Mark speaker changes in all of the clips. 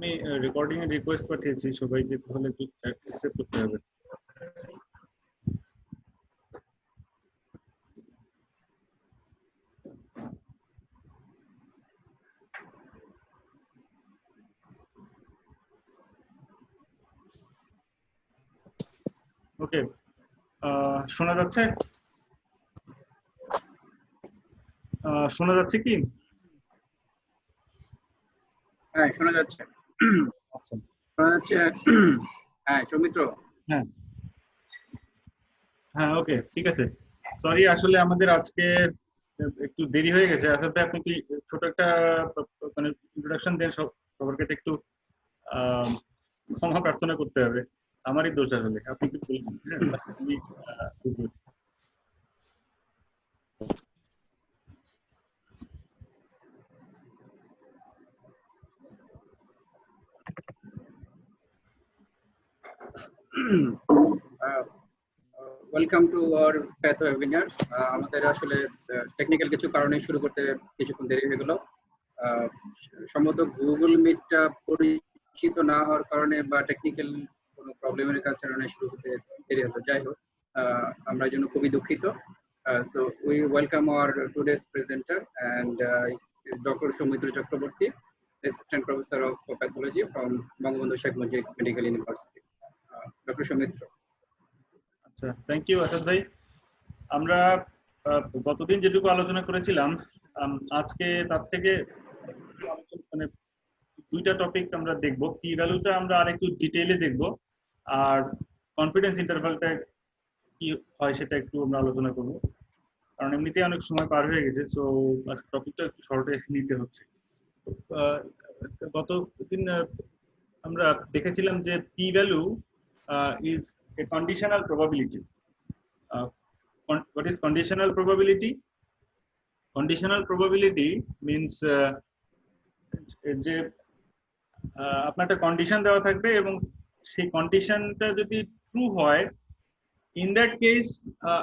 Speaker 1: আমি রেকর্ডিং এর রিকোয়েস্ট পাঠিয়েছি সবাইকে, তাহলে একটু অ্যাকসেপ্ট করতে হবে। ওকে, শোনা যাচ্ছে? শোনা যাচ্ছে কি?
Speaker 2: হ্যাঁ, শোনা যাচ্ছে।
Speaker 1: আচ্ছা,
Speaker 2: শোনা যাচ্ছে। হ্যাঁ, সৌমিত্র।
Speaker 1: হ্যাঁ হ্যাঁ, ওকে, ঠিক আছে। সরি, আসলে আমাদের আজকে একটু দেরি হয়ে গেছে। আসলে আপনি কি ছোট একটা মানে ইন্ট্রোডাকশন দেন সবার কাছে? একটু ক্ষমা প্রার্থনা করতে হবে, আমারই দোষ আসলে। আপনি কি বলবেন? হ্যাঁ, আমি বুঝতে
Speaker 2: welcome to our path webinar. আমাদের আসলে টেকনিক্যাল কিছু কারণে শুরু করতে কিছুক্ষণ দেরি হয়ে গেল। সম্ভবত গুগল মিটটা পরিচিত না হওয়ার কারণে বা টেকনিক্যাল কোনো প্রবলেমের কারণে শুরু করতে দেরি হলো। যাই হোক, আমরা এই জন্য খুবই দুঃখিত। So we welcome our today's presenter and Dr. Soumitra Chakraborty, Assistant Professor of Pathology from Bangabandhu Sheikh Mujib Medical University. Dr. Soumitra.
Speaker 1: আচ্ছা, থ্যাংক ইউ আসাদ ভাই। আমরা গতদিন যেটুকু আলোচনা করেছিলাম, আজকে তার থেকে মানে দুইটা টপিক আমরা দেখব। পি ভ্যালুটা আমরা আরেকটু ডিটেইলে দেখব, আর কনফিডেন্স ইন্টারভালটা কি হয় সেটা একটু আমরা আলোচনা করব, কারণ এমনিতেই অনেক সময় পার হয়ে গেছে। সো আজকে টপিকটা একটু শর্টে নিতে হচ্ছে। গত দিন আমরা দেখেছিলাম যে P value is a conditional probability. what is conditional probability? Conditional probability means যে আপনার একটা কন্ডিশন দেওয়া থাকবে এবং সেই কন্ডিশনটা যদি ট্রু হয়, ইন দ্যাট কেস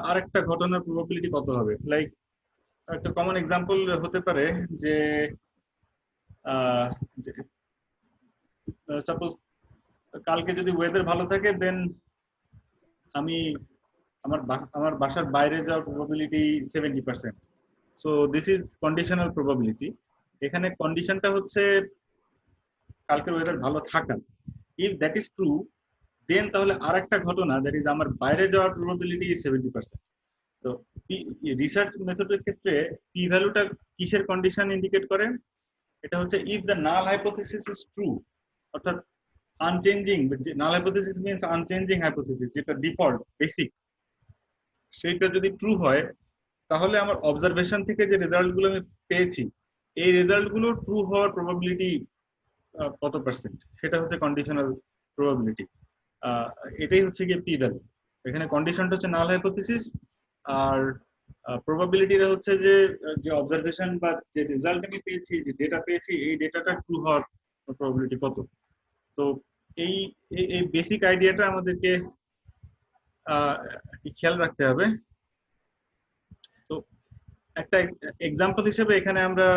Speaker 1: আরেকটা ঘটনার প্রবাবিলিটি কত হবে। লাইক একটা কমন এক্সাম্পল হতে পারে যে সাপোজ কালকে যদি ওয়েদার ভালো থাকে, দেন আমি আমার বাসার বাইরে যাওয়ার probability 70%। So this is conditional probability. এখানে কন্ডিশনটা হচ্ছে কালকের ওয়েদার ভালো থাকা। ইফ দ্যাট ইজ ট্রু, দেন তাহলে আর একটা ঘটনা, দ্যাট ইজ আমার বাইরে যাওয়ার প্রবাবিলিটি 70%। তো রিসার্চ মেথডের ক্ষেত্রে পি ভ্যালুটা কিসের কন্ডিশন ইন্ডিকেট করে? এটা হচ্ছে if the null hypothesis is true, অর্থাৎ unchanging. Null hypothesis means unchanging hypothesis, যেটা ডিফল্ট বেসিক, সেইটা যদি ট্রু হয়, তাহলে আমার অবজারভেশন থেকে যে রেজাল্টগুলো আমি পেয়েছি, এই রেজাল্টগুলো ট্রু হওয়ার প্রবাবিলিটি কত পার্সেন্ট, সেটা হচ্ছে কন্ডিশনাল প্রবাবিলিটি। এটাই হচ্ছে গিয়ে পি ভ্যালু। এখানে কন্ডিশনটা হচ্ছে নাল হাইপোথিসিস, আর প্রবাবিলিটিটা হচ্ছে যে যে অবজারভেশন বা যে রেজাল্ট আমি পেয়েছি, যে ডেটা পেয়েছি, এই ডেটাটা ট্রু হওয়ার প্রবাবিলিটি কত। তো এই এই বেসিক আইডিয়াটা আমাদেরকে খেয়াল রাখতে হবে। তো একটা এক্সাম্পল হিসেবে এখানে আমরা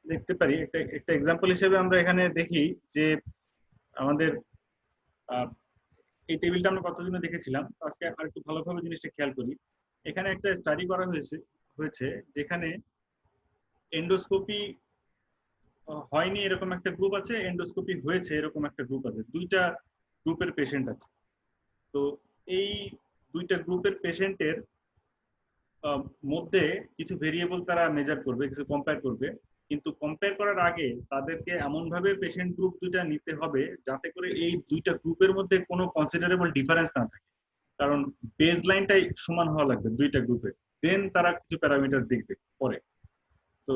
Speaker 1: দেখতে পারি, একটা এক্সাম্পল হিসেবে আমরা এখানে দেখি যে আমাদের এই টেবিলটা আমরা কতদিনে দেখেছিলাম, আজকে আর একটু ভালোভাবে জিনিসটা খেয়াল করি। এখানে একটা স্টাডি করা হয়েছে যেখানে এন্ডোস্কোপি হয়নি এরকম একটা গ্রুপ আছে, এন্ডোস্কোপি হয়েছে এরকম একটা গ্রুপ আছে। দুইটা গ্রুপের পেশেন্ট আছে। তো এই দুইটা গ্রুপের পেশেন্টের মধ্যে কিছু ভেরিয়েবল তারা মেজার করবে, কিছু কম্পেয়ার করবে। কিন্তু কম্পেয়ার করার আগে তাদেরকে এমন ভাবে পেশেন্ট গ্রুপ দুইটা নিতে হবে যাতে করে এই দুইটা গ্রুপের মধ্যে কোনো কনসিডারেবল ডিফারেন্স না থাকে, কারণ বেজ লাইনটাই সমান হওয়া লাগবে দুইটা গ্রুপে। দেন তারা কিছু প্যারামিটার দেখবে পরে। তো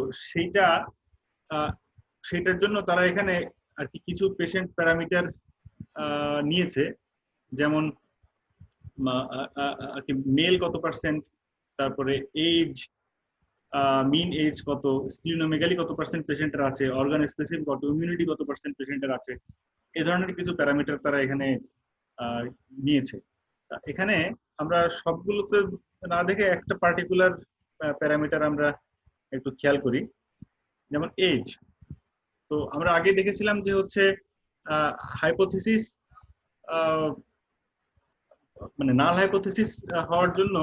Speaker 1: সেটার জন্য তারা এখানে আর কি কিছু পেশেন্ট প্যারামিটার নিয়েছে, যেমন মেল কত পার্সেন্ট, তারপরে এজ, মিন এজ কত, স্প্লিনোমেগালি কত পার্সেন্ট পেশেন্টের আছে, অর্গান স্পেসিফিক কত, ইমিউনিটি কত পার্সেন্ট পেশেন্টের আছে, এই ধরনের কিছু প্যারামিটার তারা এখানে নিয়েছে। এখানে আমরা সবগুলোতে না দেখে একটা পার্টিকুলার প্যারামিটার আমরা একটু খেয়াল করি, যেমন এজ। তো আমরা আগে দেখেছিলাম যে হচ্ছে হাইপোথিসিস মানে নাল হাইপোথিসিস হওয়ার জন্য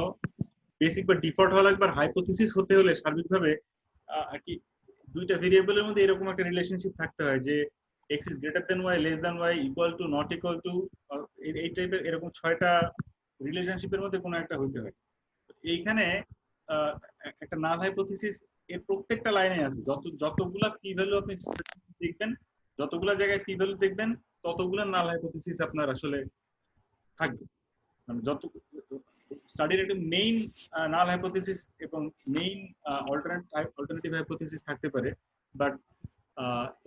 Speaker 1: বেসিক বা ডিফল্ট হওয়া লাগবে, আর হাইপোথিসিস হতে হলে সার্বিকভাবে আর কি দুইটা ভেরিয়েবলের মধ্যে এরকম একটা রিলেশনশিপ থাকতে হয় যে X is greater than Y, less than Y, equal to, not equal to, এই টাইপের এরকম 6টা রিলেশনশিপের মধ্যে কোনো একটা হইতে হয়। এইখানে একটা নাল হাইপোথিসিস এর প্রত্যেকটা লাইনে আছে, যতগুলা পি ভ্যালু আপনি দেখবেন, যতগুলা জায়গায় পি ভ্যালু দেখবেন ততগুলা নাল হাইপোথিসিস আপনার আসলে থাকবে। মানে যত স্টাডির একটা মেইন নাল হাইপোথিসিস এবং মেইন অল্টারনেটিভ হাইপোথিসিস থাকতে পারে, বাট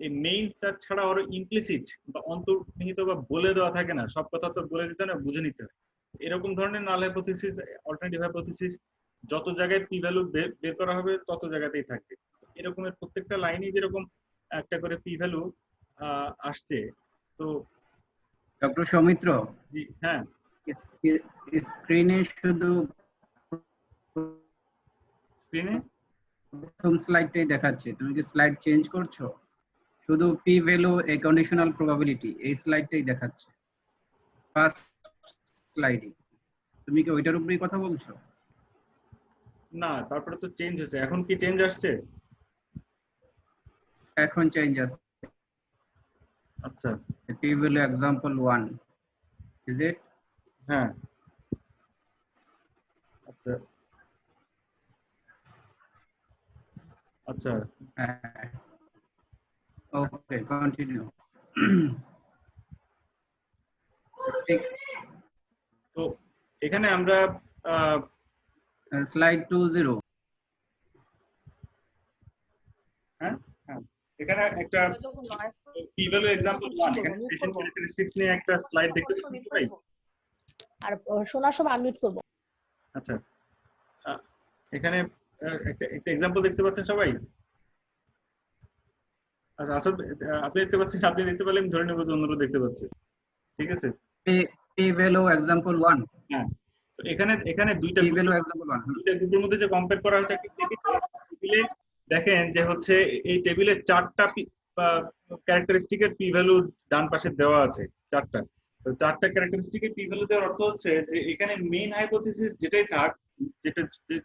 Speaker 1: এই মেইনটা ছাড়া আরো ইমপ্লিসিট বা অন্তর্নিহিত বা বলে দেওয়া থাকে না, সব কথা তো বলে দিতে না, বুঝে নিতে হয়। এরকম ধরনের নাল হাইপোথিসিস, অল্টারনেটিভ হাইপোথিসিস যত জায়গায় পি ভ্যালু বের করা হবে তত জায়গাতেই থাকবে। এরকমের প্রত্যেকটা লাইনই যেরকম একটা করে পি ভ্যালু আসছে। তো
Speaker 2: ডক্টর সৌমিত্র,
Speaker 1: হ্যাঁ,
Speaker 2: স্ক্রিনে শুধু
Speaker 1: স্ক্রিনে
Speaker 2: প্রথম স্লাইডটাই দেখাচ্ছে, তুমি কি স্লাইড চেঞ্জ করছো? শুধু পি ভ্যালু এ কন্ডিশনাল প্রবাবিলিটি এই স্লাইডটাই দেখাচ্ছে, ফার্স্ট স্লাইডে। তুমি কি ওইটার উপরেই কথা বলছো?
Speaker 1: না, তারপরে তো চেঞ্জ হয়েছে, এখন কি চেঞ্জ আসছে?
Speaker 2: এখন চেঞ্জ আছে।
Speaker 1: আচ্ছা,
Speaker 2: P value example 1 is it?
Speaker 1: হ্যাঁ, আচ্ছা আচ্ছা,
Speaker 2: হ্যাঁ, ওকে, কন্টিনিউ। ঠিক,
Speaker 1: তো এখানে আমরা
Speaker 2: স্লাইড 20।
Speaker 1: হ্যাঁ হ্যাঁ, এখানে একটা পি ভ্যালু এক্সাম্পল 1, এখানে পেশেন্ট ক্যারেক্টারিস্টিক্স নিয়ে একটা স্লাইড দেখতে পাচ্ছেন সবাই?
Speaker 3: আর শোনার সময় আনমিউট করব।
Speaker 1: আচ্ছা, এখানে একটা এক্সাম্পল দেখতে পাচ্ছেন সবাই? আচ্ছা, আসাদ আপনি দেখতে পাচ্ছেন? আপনি দেখতে পেলে আমি ধরে নেব যে অন্যরা দেখতে পাচ্ছে, ঠিক আছে?
Speaker 2: P value example 1।
Speaker 1: হ্যাঁ, তো এখানে এখানে দুইটা
Speaker 2: পি ভ্যালু এক্সাম্পল 1।
Speaker 1: গ্রুপের মধ্যে যে কম্পেয়ার করা হয়েছে একটা টেবিলে, দেখেন যে হচ্ছে এই টেবিলে 4টা ক্যারেক্টারিস্টিকের পি ভ্যালু ডান পাশে দেওয়া আছে, 4টা। তো 4টা ক্যারেক্টারিস্টিকের পি ভ্যালু দেওয়ার অর্থ হচ্ছে যে এখানে মেইন হাইপোথিসিস যেটাই থাক,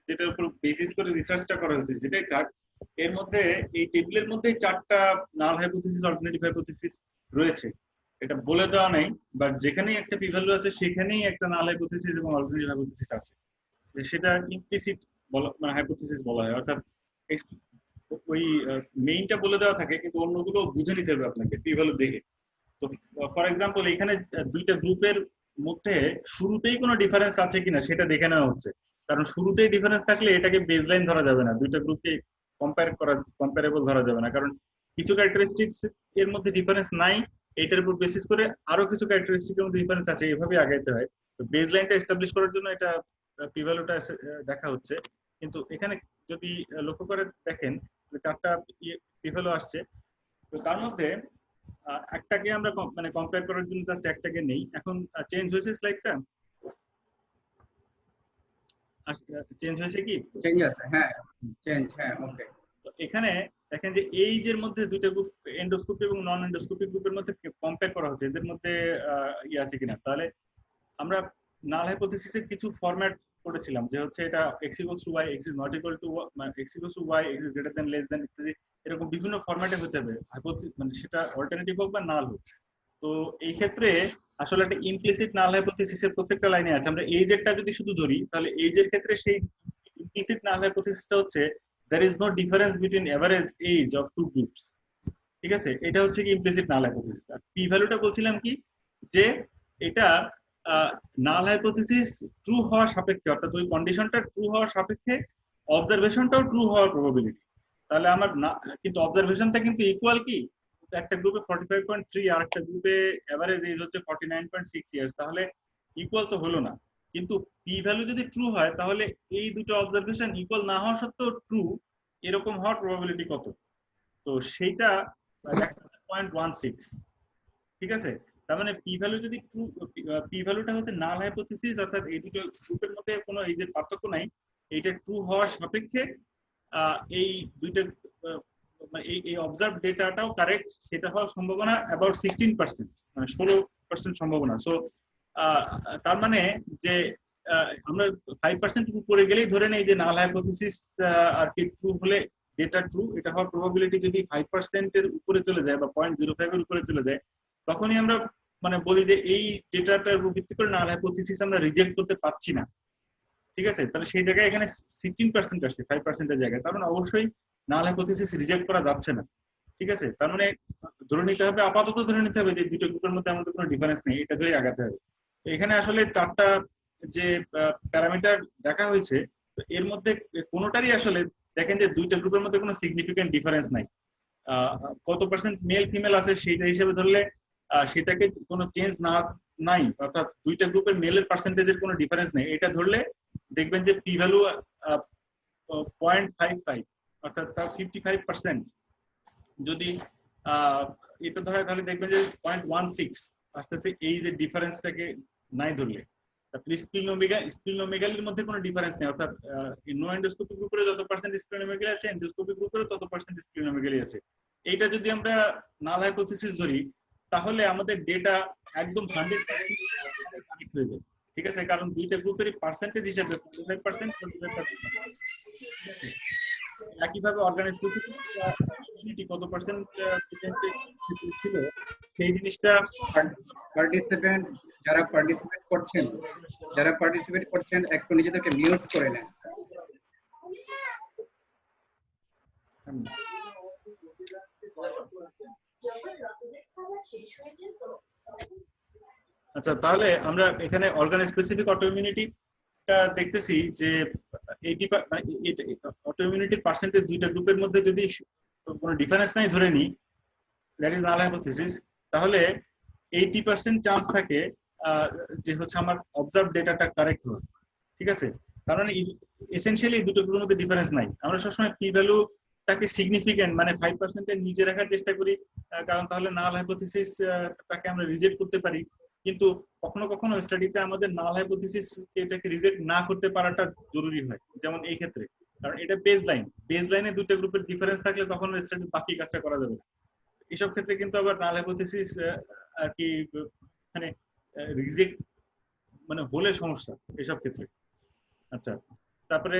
Speaker 1: যেটার উপর বেসিস করে রিসার্চটা করা হয়েছে যেটাই থাক, এর মধ্যে এই টেবিলের মধ্যে 4টা নাল হাইপোথিসিস, অল্টারনেটিভ হাইপোথিসিস রয়েছে। এটা বলে দেওয়া নাই, বাট যেখানেই একটা পি ভ্যালু আছে সেখানেই একটা নাল হাইপোথিসিস এবং অল্টারনেটিভ হাইপোথিসিস আছে। সেটা ইমপ্লিসিট বলা, মানে হাইপোথিসিস বলা হয়, অর্থাৎ ওই মেইনটা বলে দেওয়া থাকে কিন্তু অন্যগুলো বুঝে নিতে হবে আপনাকে পি ভ্যালু দেখে। তো ফর এক্সাম্পল এখানে দুইটা গ্রুপের মধ্যে শুরুতেই কোনো ডিফারেন্স আছে কিনা সেটা দেখে নেওয়া হচ্ছে, কারণ শুরুতেই ডিফারেন্স থাকলে এটাকে বেসলাইন ধরা যাবে না, দুইটা গ্রুপকে কম্পারেবল ধরা যাবে না, কারণ কিছু ক্যারেক্টারিস্টিক্স এর মধ্যে ডিফারেন্স নাই, এটার উপর বেসিস করে আরো কিছু ক্যারেক্টারিস্টিকের মধ্যে ডিফারেন্স আছে, এভাবে আগাইতে হয়। তো বেসলাইনটা এস্টাবলিশ করার জন্য এটা পি ভ্যালুটা দেখা হচ্ছে। কিন্তু এখানে যদি লক্ষ্য করে দেখেন 4টা পি ভ্যালু আসছে, তো তার মধ্যে একটাকে আমরা মানে কম্পেয়ার করার জন্য জাস্ট একটাকে নেই। এখন চেঞ্জ হয়েছে স্লাইডটা? চেঞ্জ হয়েছে কি?
Speaker 2: চেঞ্জ আছে, হ্যাঁ, চেঞ্জ, হ্যাঁ, ওকে।
Speaker 1: তো এখানে দেখেন যে এই যে মধ্যে দুইটা গ্রুপ, এন্ডোস্কোপি এবং নন এন্ডোস্কোপি গ্রুপের মধ্যে কম্পেয়ার করা হচ্ছে, এদের মধ্যে ইয়ে আছে কিনা। তাহলে আমরা নাল হাইপোথিসিসের কিছু ফরম্যাট করেছিলাম যে হচ্ছে এটা x equals to y, x is not equal to x equals to y, x is greater than, less than ইত্যাদি, এরকম বিভিন্ন ফরম্যাটে হতে হবে মানে সেটা অল্টারনেটিভ হোক বা নাল হোক। তো এই ক্ষেত্রে আসলে একটা ইমপ্লিসিট নাল হাইপোথিসিসের প্রত্যেকটা লাইনে আছে। আমরা এইজেরটা যদি শুধু ধরি তাহলে এইজের ক্ষেত্রে সেই ইমপ্লিসিট নাল হাইপোথিসিসটা হচ্ছে there is no difference between average age of two groups, ঠিক আছে? এটা হচ্ছে কি ইমপ্লিসিট নাল হাইপোথিসিস। আর পি ভ্যালুটা বলছিলাম কি, যে এটা নাল হাইপোথিসিস ট্রু হওয়ার সাপেক্ষে, অর্থাৎ ওই কন্ডিশনটা ট্রু হওয়ার সাপেক্ষে অবজারভেশনটাও ট্রু হওয়ার প্রবাবিলিটি। তাহলে আমার কিন্তু অবজারভেশনটা কিন্তু ইকুয়াল কি, একটা গ্রুপে 45.3 আর একটা গ্রুপে এভারেজ এজ হচ্ছে 49.6 ইয়ার্স, তাহলে ইকুয়াল তো হলো না। কিন্তু পি ভ্যালু যদি ট্রু হয় তাহলে এই দুটো অবজারভেশন ইকুয়াল না হওয়া সত্ত্বেও ট্রু, এরকম হওয়ার প্রবাবিলিটি কত? তো সেইটা 0.16, ঠিক আছে? তার মানে পি ভ্যালু যদি ট্রু, পি ভ্যালুটা হচ্ছে নাল হাইপোথিসিস, অর্থাৎ এই দুটো গ্রুপের মধ্যে কোনো এই যে পার্থক্য নাই, এইটা ট্রু হওয়ার সাপেক্ষে এই দুইটা মানে এই অবজার্ভ ডেটাটাও কারেক্ট, সেটা হওয়ার সম্ভাবনা অ্যাবাউট 16%, মানে 16% সম্ভাবনা। সো তার মানে যে আমরা 5% উপরে গেলেই ধরে নেই যে নাল হাইপোথিসিস আর কি ট্রু হলে ডেটা ট্রু, এটা হওয়ার প্রবাবিলিটি যদি 5% এর উপরে চলে যায় বা 0.05 এর উপরে চলে যায়, তখনই আমরা মানে বলি যে এই ডেটাটার উপর ভিত্তি করে নাল হাইপোথিসিস আমরা রিজেক্ট করতে পারছি না। ঠিক আছে, তাহলে সেই জায়গায় এখানে 16% আসছে 5%-এর জায়গায়, তার মানে অবশ্যই নাল হাইপোথিসিস রিজেক্ট করা যাচ্ছে না। ঠিক আছে, তার মানে ধরে নিতে হবে, আপাতত ধরে নিতে হবে যে দুটো গ্রুপের মধ্যে আমাদের কোনো ডিফারেন্স নেই, এটা ধরে আগাতে হবে। এখানে আসলে 4টা যে প্যারামিটার দেখা হয়েছে, তো এর মধ্যে কোনোটারই আসলে দেখেন যে দুইটা গ্রুপের মধ্যে কোনো সিগনিফিকেন্ট ডিফারেন্স নাই। কত পার্সেন্ট মেল ফিমেল আছে সেইটা হিসেবে ধরলে সেটাকে কোনো চেঞ্জ নাই, অর্থাৎ দুইটা গ্রুপের মেলের পার্সেন্টেজের কোনো ডিফারেন্স নেই, এটা ধরলে দেখবেন যে পি ভ্যালু 0.55, অর্থাৎ 55%। যদি এটা ধরে তাহলে দেখবেন যে 0.16 আসতেছে, এই যে ডিফারেন্সটাকে নাই ধরলে। তারপরে স্প্লিনোমেগালির মধ্যে কোনো ডিফারেন্স নেই, অর্থাৎ নো এন্ডোস্কোপিক গ্রুপের যত পার্সেন্ট স্প্লিনোমেগালি আছে, এন্ডোস্কোপিক গ্রুপের তত পার্সেন্ট স্প্লিনোমেগালি আছে। এইটা যদি আমরা নাল হাইপোথিসিস ধরি, তাহলে আমাদের ডেটা একদম 100% কানেক্ট হয়ে যায়। ঠিক আছে, কারণ দুইটা গ্রুপেরই পার্সেন্টেজ হিসেবে 25%, 25%। একইভাবে অর্গানাইজেশন কত পার্সেন্ট ছিল সেই জিনিসটা
Speaker 2: পার্টিসিপেন্ট যারা পার্টিসিপেট করছেন একটু নিজেদেরকে মিউট করে নেন।
Speaker 1: আচ্ছা, তাহলে আমরা এখানে অর্গান স্পেসিফিক অটোইমিউনিটিটা দেখতেছি যে 80 অটোইমিউনিটির পার্সেন্টেজ দুইটা গ্রুপের মধ্যে যদি কোনো ডিফারেন্স নাই ধরে নিই, দ্যাট ইজ নাল হাইপোথিসিস, তাহলে 80% চান্স থাকে যে হচ্ছে আমার অবজার্ভ ডেটাটা কারেক্ট হবে। ঠিক আছে, কারণ এসেনশিয়ালি দুটো গ্রুপের মধ্যে ডিফারেন্স নাই। আমরা সবসময় পি ভ্যালুটাকে সিগনিফিকেন্ট মানে 5% এর নিচে রাখার চেষ্টা করি, কারণ তাহলে নাল হাইপোথিসিস টাকে আমরা রিজেক্ট করতে পারি। কিন্তু কখনো কখনো স্টাডিতে আমাদের নাল হাইপোথিসিস এটাকে রিজেক্ট না করতে পারাটা জরুরি হয়, যেমন এই ক্ষেত্রে, কারণ এটা বেসলাইনে দুটো গ্রুপের ডিফারেন্স থাকলে তখন স্টাডি বাকি কাজটা করা যাবে। এসব ক্ষেত্রে কিন্তু আবার নাল হাইপোথিসিস আর কি মানে রিজেক্ট মানে হলে সমস্যা এসব ক্ষেত্রে। আচ্ছা, তারপরে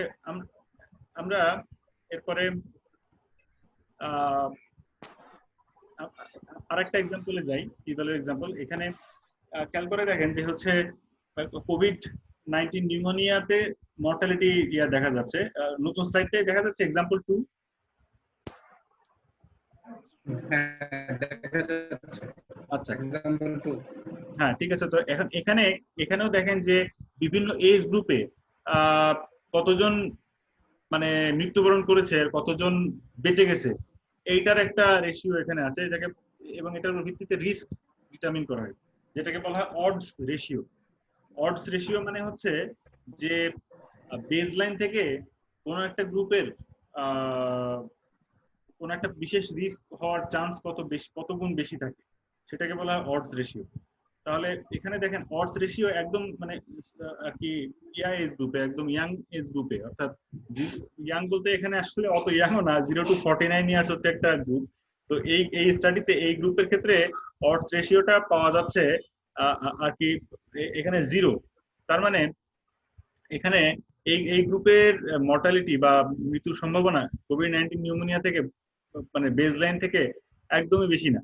Speaker 1: আমরা এরপরে আরেকটা এক্সাম্পলে যাই, ইভালুয়েট এক্সাম্পল। এখানে খেয়াল করে দেখেন যে হচ্ছে কোভিড-19 নিউমোনিয়াতে মর্টালিটি দেখা যাচ্ছে, নতুন স্লাইডে দেখা যাচ্ছে এক্সাম্পল 2। আচ্ছা,
Speaker 2: এক্সাম্পল 2,
Speaker 1: হ্যাঁ ঠিক আছে। তো এখন এখানেও দেখেন যে বিভিন্ন এজ গ্রুপে কতজন মানে মৃত্যুবরণ করেছে আর কতজন বেঁচে গেছে, এইটার একটা রেশিও এখানে আছে, এটাকে এবং এটার ভিত্তিতে রিস্ক ডিটারমিন করা হয়, যেটাকে বলা হয় অডস রেশিও। অডস রেশিও মানে হচ্ছে যে বেসলাইন থেকে কোনো একটা গ্রুপের কোন একটা বিশেষ রিস্ক হওয়ার চান্স কত গুণ বেশি থাকে, সেটাকে বলা হয় অডস রেশিও। তাহলে এখানে দেখেন অডস রেশিও একদম মানে আর কি এজ গ্রুপে, একদম ইয়াং এজ গ্রুপে, অর্থাৎ ইয়াং বলতে এখানে আসলে অত ইয়াংও না, 0 to 49 ইয়ার্স হচ্ছে একটা গ্রুপ। তো এই স্টাডিতে এই গ্রুপের ক্ষেত্রে অডস রেশিওটা পাওয়া যাচ্ছে আর কি এখানে 0। তার মানে এখানে এই গ্রুপের মর্টালিটি বা মৃত্যুর সম্ভাবনা কোভিড-19 নিউমোনিয়া থেকে মানে বেসলাইন থেকে একদমই বেশি না।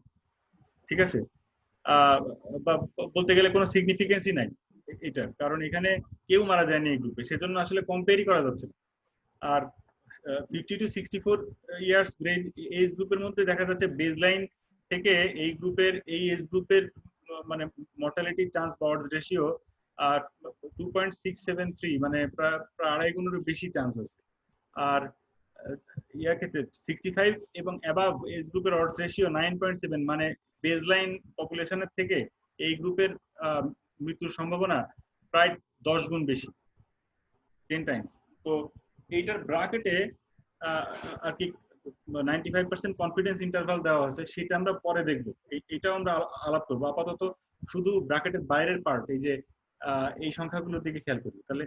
Speaker 1: ঠিক আছে, বা বলতে গেলে কোনো সিগনিফিকেন্সই নাই এটা, কারণ এখানে কেউ মারা যায়নি এই গ্রুপে, সেজন্য আসলে কম্পেয়ারই করা যাচ্ছে না। আর 50 to 64 ইয়ার্স এজ গ্রুপের মধ্যে দেখা যাচ্ছে বেসলাইন থেকে এই এজ গ্রুপের মানে মর্টালিটি চান্স বা অডস রেশিও আর 2.673, মানে প্রায় 2.5 গুণেরও বেশি চান্স আছে। আর ইয়ার ক্ষেত্রে 65 এবং অ্যাবাভ এজ গ্রুপের অডস রেশিও 9.7, মানে বেসলাইন পপুলেশনের থেকে এই গ্রুপের মৃত্যুর সম্ভাবনা প্রায় 10 গুণ বেশি, 10 টাইমস। তো এইটার ব্র্যাকেটে আর কি 95% কনফিডেন্স ইন্টারভাল দেওয়া আছে, সেটা আমরা পরে দেখবো, এইটাও আমরা আলাপ করবো। আপাতত শুধু ব্র্যাকেটের বাইরের পার্ট, এই যে এই সংখ্যাগুলোর দিকে খেয়াল করি। তাহলে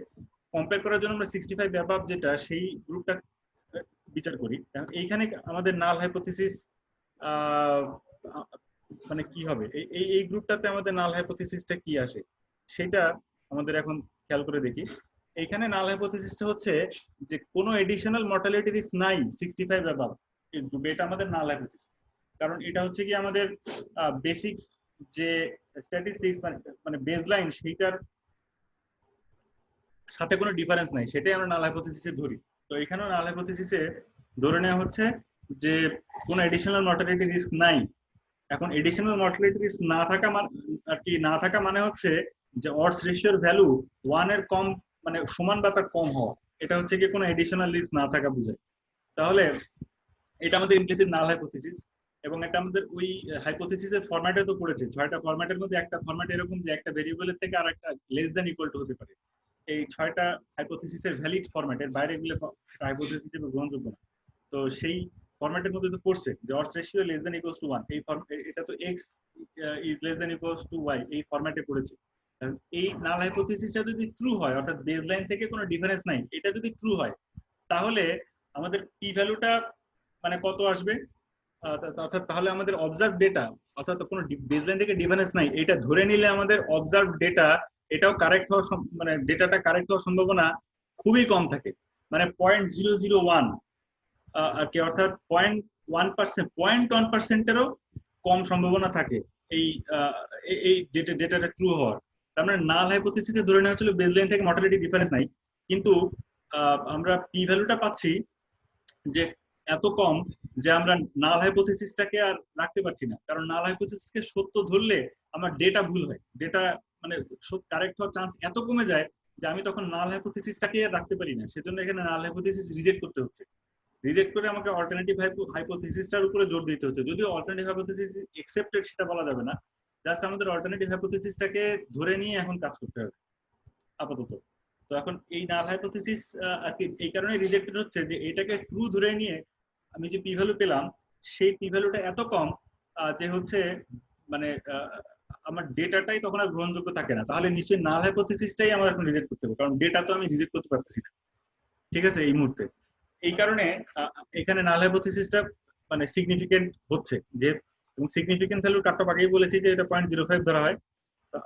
Speaker 1: কম্পেয়ার করার জন্য আমরা 65 অ্যাবাভ যেটা, সেই গ্রুপটা বিচার করি, এইখানে আমাদের নাল হাইপোথিসিস মানে কি হবে, এই গ্রুপটাতে আমাদের নাল হাইপোথিসিসটা কি আসে সেটা আমাদের এখন খেয়াল করে দেখি। এইখানে নাল হাইপোথিসিসটা হচ্ছে যে কোনো এডিশনাল মর্টালিটি রিস্ক নাই 65 অ্যাবাভ এই গ্রুপে, এটা আমাদের নাল হাইপোথিসিস। কারণ এটা হচ্ছে কি আমাদের বেসিক যে স্ট্যাটিস্টিক্স মানে বেসলাইন সেইটার সাথে কোনো ডিফারেন্স নাই, সেটাই আমরা নাল হাইপোথিসিসে ধরি। তো এখানেও নাল হাইপোথিসিসে ধরে নেওয়া হচ্ছে যে কোনো এডিশনাল মর্টালিটি রিস্ক নাই। এখন এডিশনাল মর্টালিটি রিস্ক না থাকা মানে আর কি, না থাকা মানে হচ্ছে যে অডস রেশিওর ভ্যালু 1 এর কম মানে সমান বা তার কম হওয়া, এটা হচ্ছে কি কোনো এডিশনাল রিস্ক না থাকা বোঝায়। তাহলে এটা আমাদের ইমপ্লিসিট নাল হাইপোথিসিস, এবং এটা আমাদের ওই হাইপোথিসিসের ফরম্যাটে তো পড়েছে। 6টা ফরম্যাটের মধ্যে একটা ফরম্যাট এরকম যে একটা ভেরিয়েবলের থেকে আর একটা লেস দ্যান ইকুয়াল টু হতে পারে। এই 6টা হাইপোথিসিসের ভ্যালিড ফরম্যাটের বাইরে গেলে হাইপোথিসিস হিসেবে গ্রহণযোগ্য না। তো সেই ফরম্যাটের মধ্যে তো পড়ছে যে ods ratio less than equals to 1, এই এটা তো x is less than equals to y এই ফরম্যাটে পড়েছে। এই নাল হাইপোথিসিসটা যদি ট্রু হয়, অর্থাৎ বেসলাইন থেকে কোনো ডিফারেন্স নাই, এটা যদি ট্রু হয়, তাহলে আমাদের পি ভ্যালুটা মানে কত আসবে, অর্থাৎ তাহলে আমাদের অবজার্ভ ডেটা, অর্থাৎ কোনো বেসলাইন থেকে ডিফারেন্স নাই এটা ধরে নিলে আমাদের অবজার্ভ ডেটা এটাও কারেক্ট হওয়ার মানে ডেটাটা কারেক্ট হওয়ার সম্ভাবনা খুবই কম থাকে, মানে 0.001 আর কি, অর্থাৎ 0.1%, 0.1%-এরও কম সম্ভাবনা থাকে এই এই ডেটাটা ট্রু হওয়ার। তার মানে নাল হাইপোথিসিসে ধরে নেওয়া হচ্ছিল বেসলাইন থেকে মর্টালিটি ডিফারেন্স নাই, কিন্তু আমরা পি ভ্যালুটা পাচ্ছি যে এত কম যে আমরা নাল হাইপোথিসিসটাকে আর রাখতে পারছি না। কারণ নাল হাইপোথিসিসকে সত্য ধরলে আমার ডেটা ভুল হয়, ডেটা মানে কারেক্ট হওয়ার চান্স এত কমে যায় যে আমি তখন নাল হাইপোথিসিসটাকে আর রাখতে পারি না। সেজন্য এখানে নাল হাইপোথিসিস রিজেক্ট করতে হচ্ছে, রিজেক্ট করে আমাকে অল্টারনেটিভ হাইপোথিসিসটার উপরে জোর দিতে হচ্ছে। যদিও অল্টারনেটিভ হাইপোথিসিস অ্যাকসেপ্টেড সেটা বলা যাবে না, জাস্ট আমাদের অল্টারনেটিভ হাইপোথিসিসটাকে ধরে নিয়ে এখন কাজ করতে হবে আপাতত। তো এখন এই নাল হাইপোথিসিস এই কারণে রিজেক্টেড হচ্ছে যে এটাকে ট্রু ধরে নিয়ে আমি যে পি ভ্যালু পেলাম সেই পি ভ্যালুটা এত কম যে হচ্ছে মানে আমার ডেটাটাই তখন আর গ্রহণযোগ্য থাকে না। তাহলে নিশ্চয়ই নাল হাইপোথিসিসটাই আমার এখন রিজেক্ট করতে হবে, কারণ ডেটা তো আমি রিজেক্ট করতে পারতেছি না, ঠিক আছে এই মুহূর্তে। এই কারণে এখানে নাল হাইপোথিসিসটা মানে সিগনিফিকেন্ট হচ্ছে যে, এবং সিগনিফিকেন্ট ভ্যালু কাটটা আগেই বলেছি যে এটা 0.05 ধরা হয়।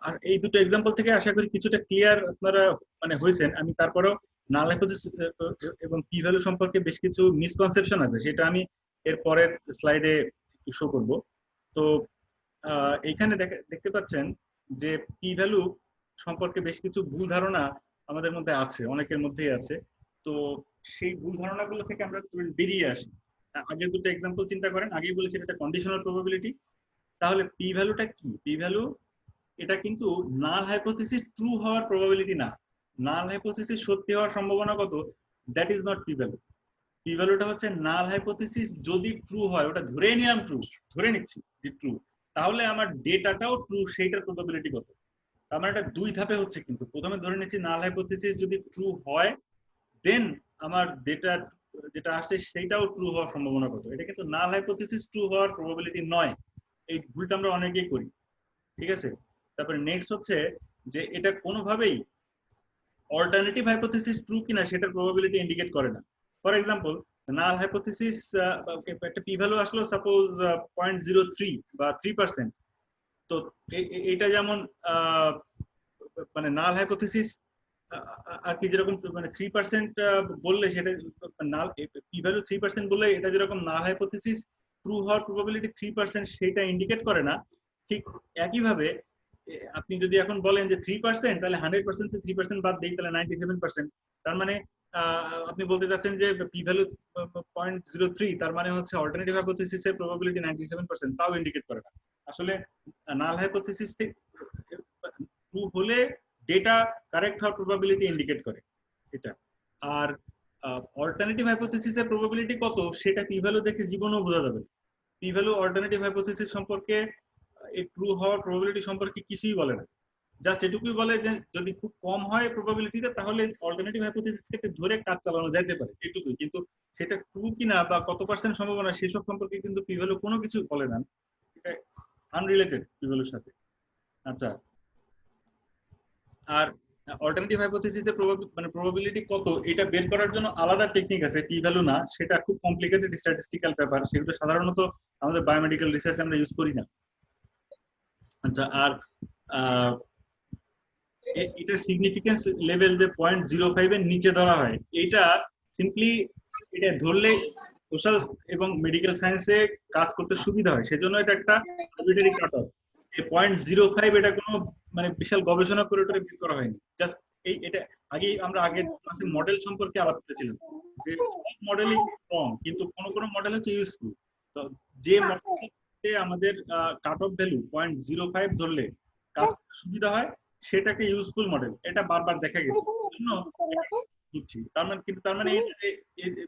Speaker 1: আর এই দুটো এক্সাম্পল থেকে আশা করি কিছুটা ক্লিয়ার আপনারা মানে হয়েছেন। আমি তারপরেও নাল হাইপোথিসিস এবং পি ভ্যালু সম্পর্কে বেশ কিছু মিসকনসেপশন আছে, সেটা আমি এর পরের স্লাইডে একটু শো করব। তো এইখানে দেখতে পাচ্ছেন যে পি ভ্যালু সম্পর্কে বেশ কিছু ভুল ধারণা আমাদের মধ্যে আছে, অনেকের মধ্যেই আছে। তো সেই ভুল ধারণাগুলো থেকে আমরা বেরিয়ে আসি। আগের দুটো এক্সাম্পল চিন্তা করেন, আগেই বলেছি এটা কন্ডিশনাল প্রবাবিলিটি। তাহলে পি ভ্যালুটা কি? পি ভ্যালু এটা কিন্তু নাল হাইপোথিসিস ট্রু হওয়ার প্রবাবিলিটি না। নাল হাইপোথিসিস সত্যি হওয়ার সম্ভাবনা কত, that is not P value. P ভ্যালুটা হচ্ছে নাল হাইপোথিসিস যদি ট্রু হয়, ওটা ধরে নিলাম ট্রু, ধরে নিচ্ছি যে ট্রু, তাহলে আমার ডেটাটাও ট্রু, সেইটার প্রবাবিলিটি কত। তার মানে এটা দুই ধাপে হচ্ছে, কিন্তু প্রথমে ধরে নিচ্ছি নাল হাইপোথিসিস যদি ট্রু হয়, দেন আমার ডেটা যেটা আসছে সেইটাও ট্রু হওয়ার সম্ভাবনা কত। এটা কিন্তু নাল হাইপোথিসিস ট্রু হওয়ার প্রবাবিলিটি নয়। এই ভুলটা আমরা অনেকেই করি, ঠিক আছে। তারপরে নেক্সট হচ্ছে যে এটা কোনোভাবেই অল্টারনেটিভ হাইপোথিসিস ট্রু কিনা সেটার প্রবাবিলিটি ইন্ডিকেট করে না। ফর এক্সাম্পল, নাল হাইপোথিসিস একটা পি ভ্যালু আসলো সাপোজ 0.03 বা 3%। তো এটা যেমন মানে নাল হাইপোথিসিস আর কি, যেরকম মানে 3% বললে সেটা নাল, পি ভ্যালু 3% বললে এটা যেরকম নাল হাইপোথিসিস ট্রু হওয়ার প্রবাবিলিটি 3% সেটা ইন্ডিকেট করে না, ঠিক একইভাবে আপনি যদি এখন বলেন যে 3%, তাহলে 100% থেকে 3% বাদ দেই, তাহলে 97%। তার মানে আপনি বলতে চাচ্ছেন যে পি ভ্যালু 0.03, তার মানে হচ্ছে অল্টারনেটিভ হাইপোথিসিসের প্রবাবিলিটি 97%, তাও ইন্ডিকেট করে না। আসলে নাল হাইপোথিসিস ট্রু হলে ডেটা কারেক্ট হওয়ার প্রবাবিলিটি ইন্ডিকেট করে এটা। আর অল্টারনেটিভ হাইপোথিসিসের প্রবাবিলিটি কত সেটা পি ভ্যালু দেখে জীবনেও বোঝা যাবে। পি ভ্যালু অল্টারনেটিভ হাইপোথিসিস সম্পর্কে এই ট্রু হওয়ার প্রবাবিলিটি সম্পর্কে কিছুই বলে না, জাস্ট এটুকুই বলে যে যদি খুব কম হয় প্রবাবিলিটিটা, তাহলে অল্টারনেটিভ হাইপোথিসিসকে ধরে কাজ চালানো যেতে পারে, এটুকুই। কিন্তু সেটা ট্রু কিনা বা কত পার্সেন্ট সম্ভাবনা সেসব সম্পর্কে কিন্তু পি ভ্যালু কোনো কিছু বলে না, এটা আনরিলেটেড পি ভ্যালুর সাথে। আচ্ছা, আর অল্টারনেটিভ হাইপোথিসিসের প্রবাবিলিটি কত এটা বের করার জন্য আলাদা টেকনিক আছে, পি ভ্যালু না, সেটা খুব কমপ্লিকেটেড স্ট্যাটিস্টিক্যাল ব্যাপার, সেগুলো সাধারণত আমাদের বায়োমেডিক্যাল রিসার্চ আমরা ইউজ করি না। আচ্ছা, আর এটার সিগনিফিকেন্স লেভেল যে 0.05 এর নিচে ধরা হয়, এটা সিম্পলি এটা ধরলে সোশ্যাল এবং মেডিকেল সায়েন্সে কাজ করতে সুবিধা হয়, সেজন্য এটা একটা আরবিটারি কাট অফ। এই 0.05 এটা কোনো মানে বিশাল গবেষণা করে বের করা হয়নি, জাস্ট এটা আমরা আগের ক্লাসে মডেল সম্পর্কে আলাপ করেছিলাম যে মডেলিং স্ট্রং, কিন্তু কোন কোন মডেল হচ্ছে ইউজফুল। তো যে মডেলে আমাদের কাট অফ ভ্যালু 0.05 ধরলে কাজ করতে সুবিধা হয় সেটাকে ইউজফুল মডেল, এটা বারবার দেখা গেছে, জন্য বুঝছি। তার মানে কিন্তু তার মানে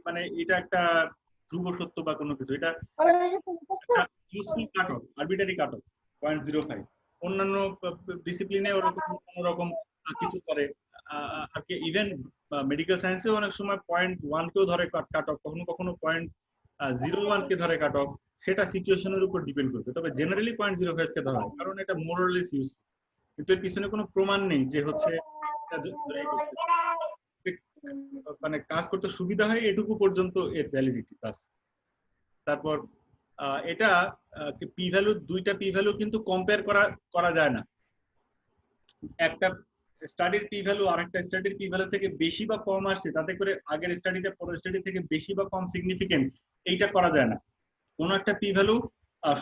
Speaker 1: মানে এটা একটা ধ্রুব সত্য বা কোনো কিছু, এটা একটা useful cut off, arbitrary cut off 0.05। অন্যান্য ডিসিপ্লিনে ওরকম কোনোরকম কিছু করে আর কি, ইভেন মেডিকেল সায়েন্সেও অনেক সময় 0.1 কেও ধরে কাট অফ, কখনো কখনো 0.01 কে ধরে কাট অফ, সেটা সিচুয়েশনের উপর ডিপেন্ড করবে। তবে জেনারেলি 0.05 কে ধরা হয়, কারণ এটা মোরলেস ইউজফুল, কিন্তু এর পিছনে কোনো প্রমাণ নেই যে হচ্ছে মানে কাজ করতে সুবিধা হয় এটুকু পর্যন্ত এর ভ্যালিডিটি বাস। তারপর এটা পি ভ্যালু, দুইটা পি ভ্যালু কিন্তু কম্পেয়ার করা যায় না। একটা স্টাডির পি ভ্যালু আরেকটা স্টাডির পি ভ্যালু থেকে বেশি বা কম আসছে, তাতে করে আগের স্টাডিটা পরের স্টাডি থেকে বেশি বা কম সিগনিফিকেন্ট, এইটা করা যায় না। কোন একটা পি ভ্যালু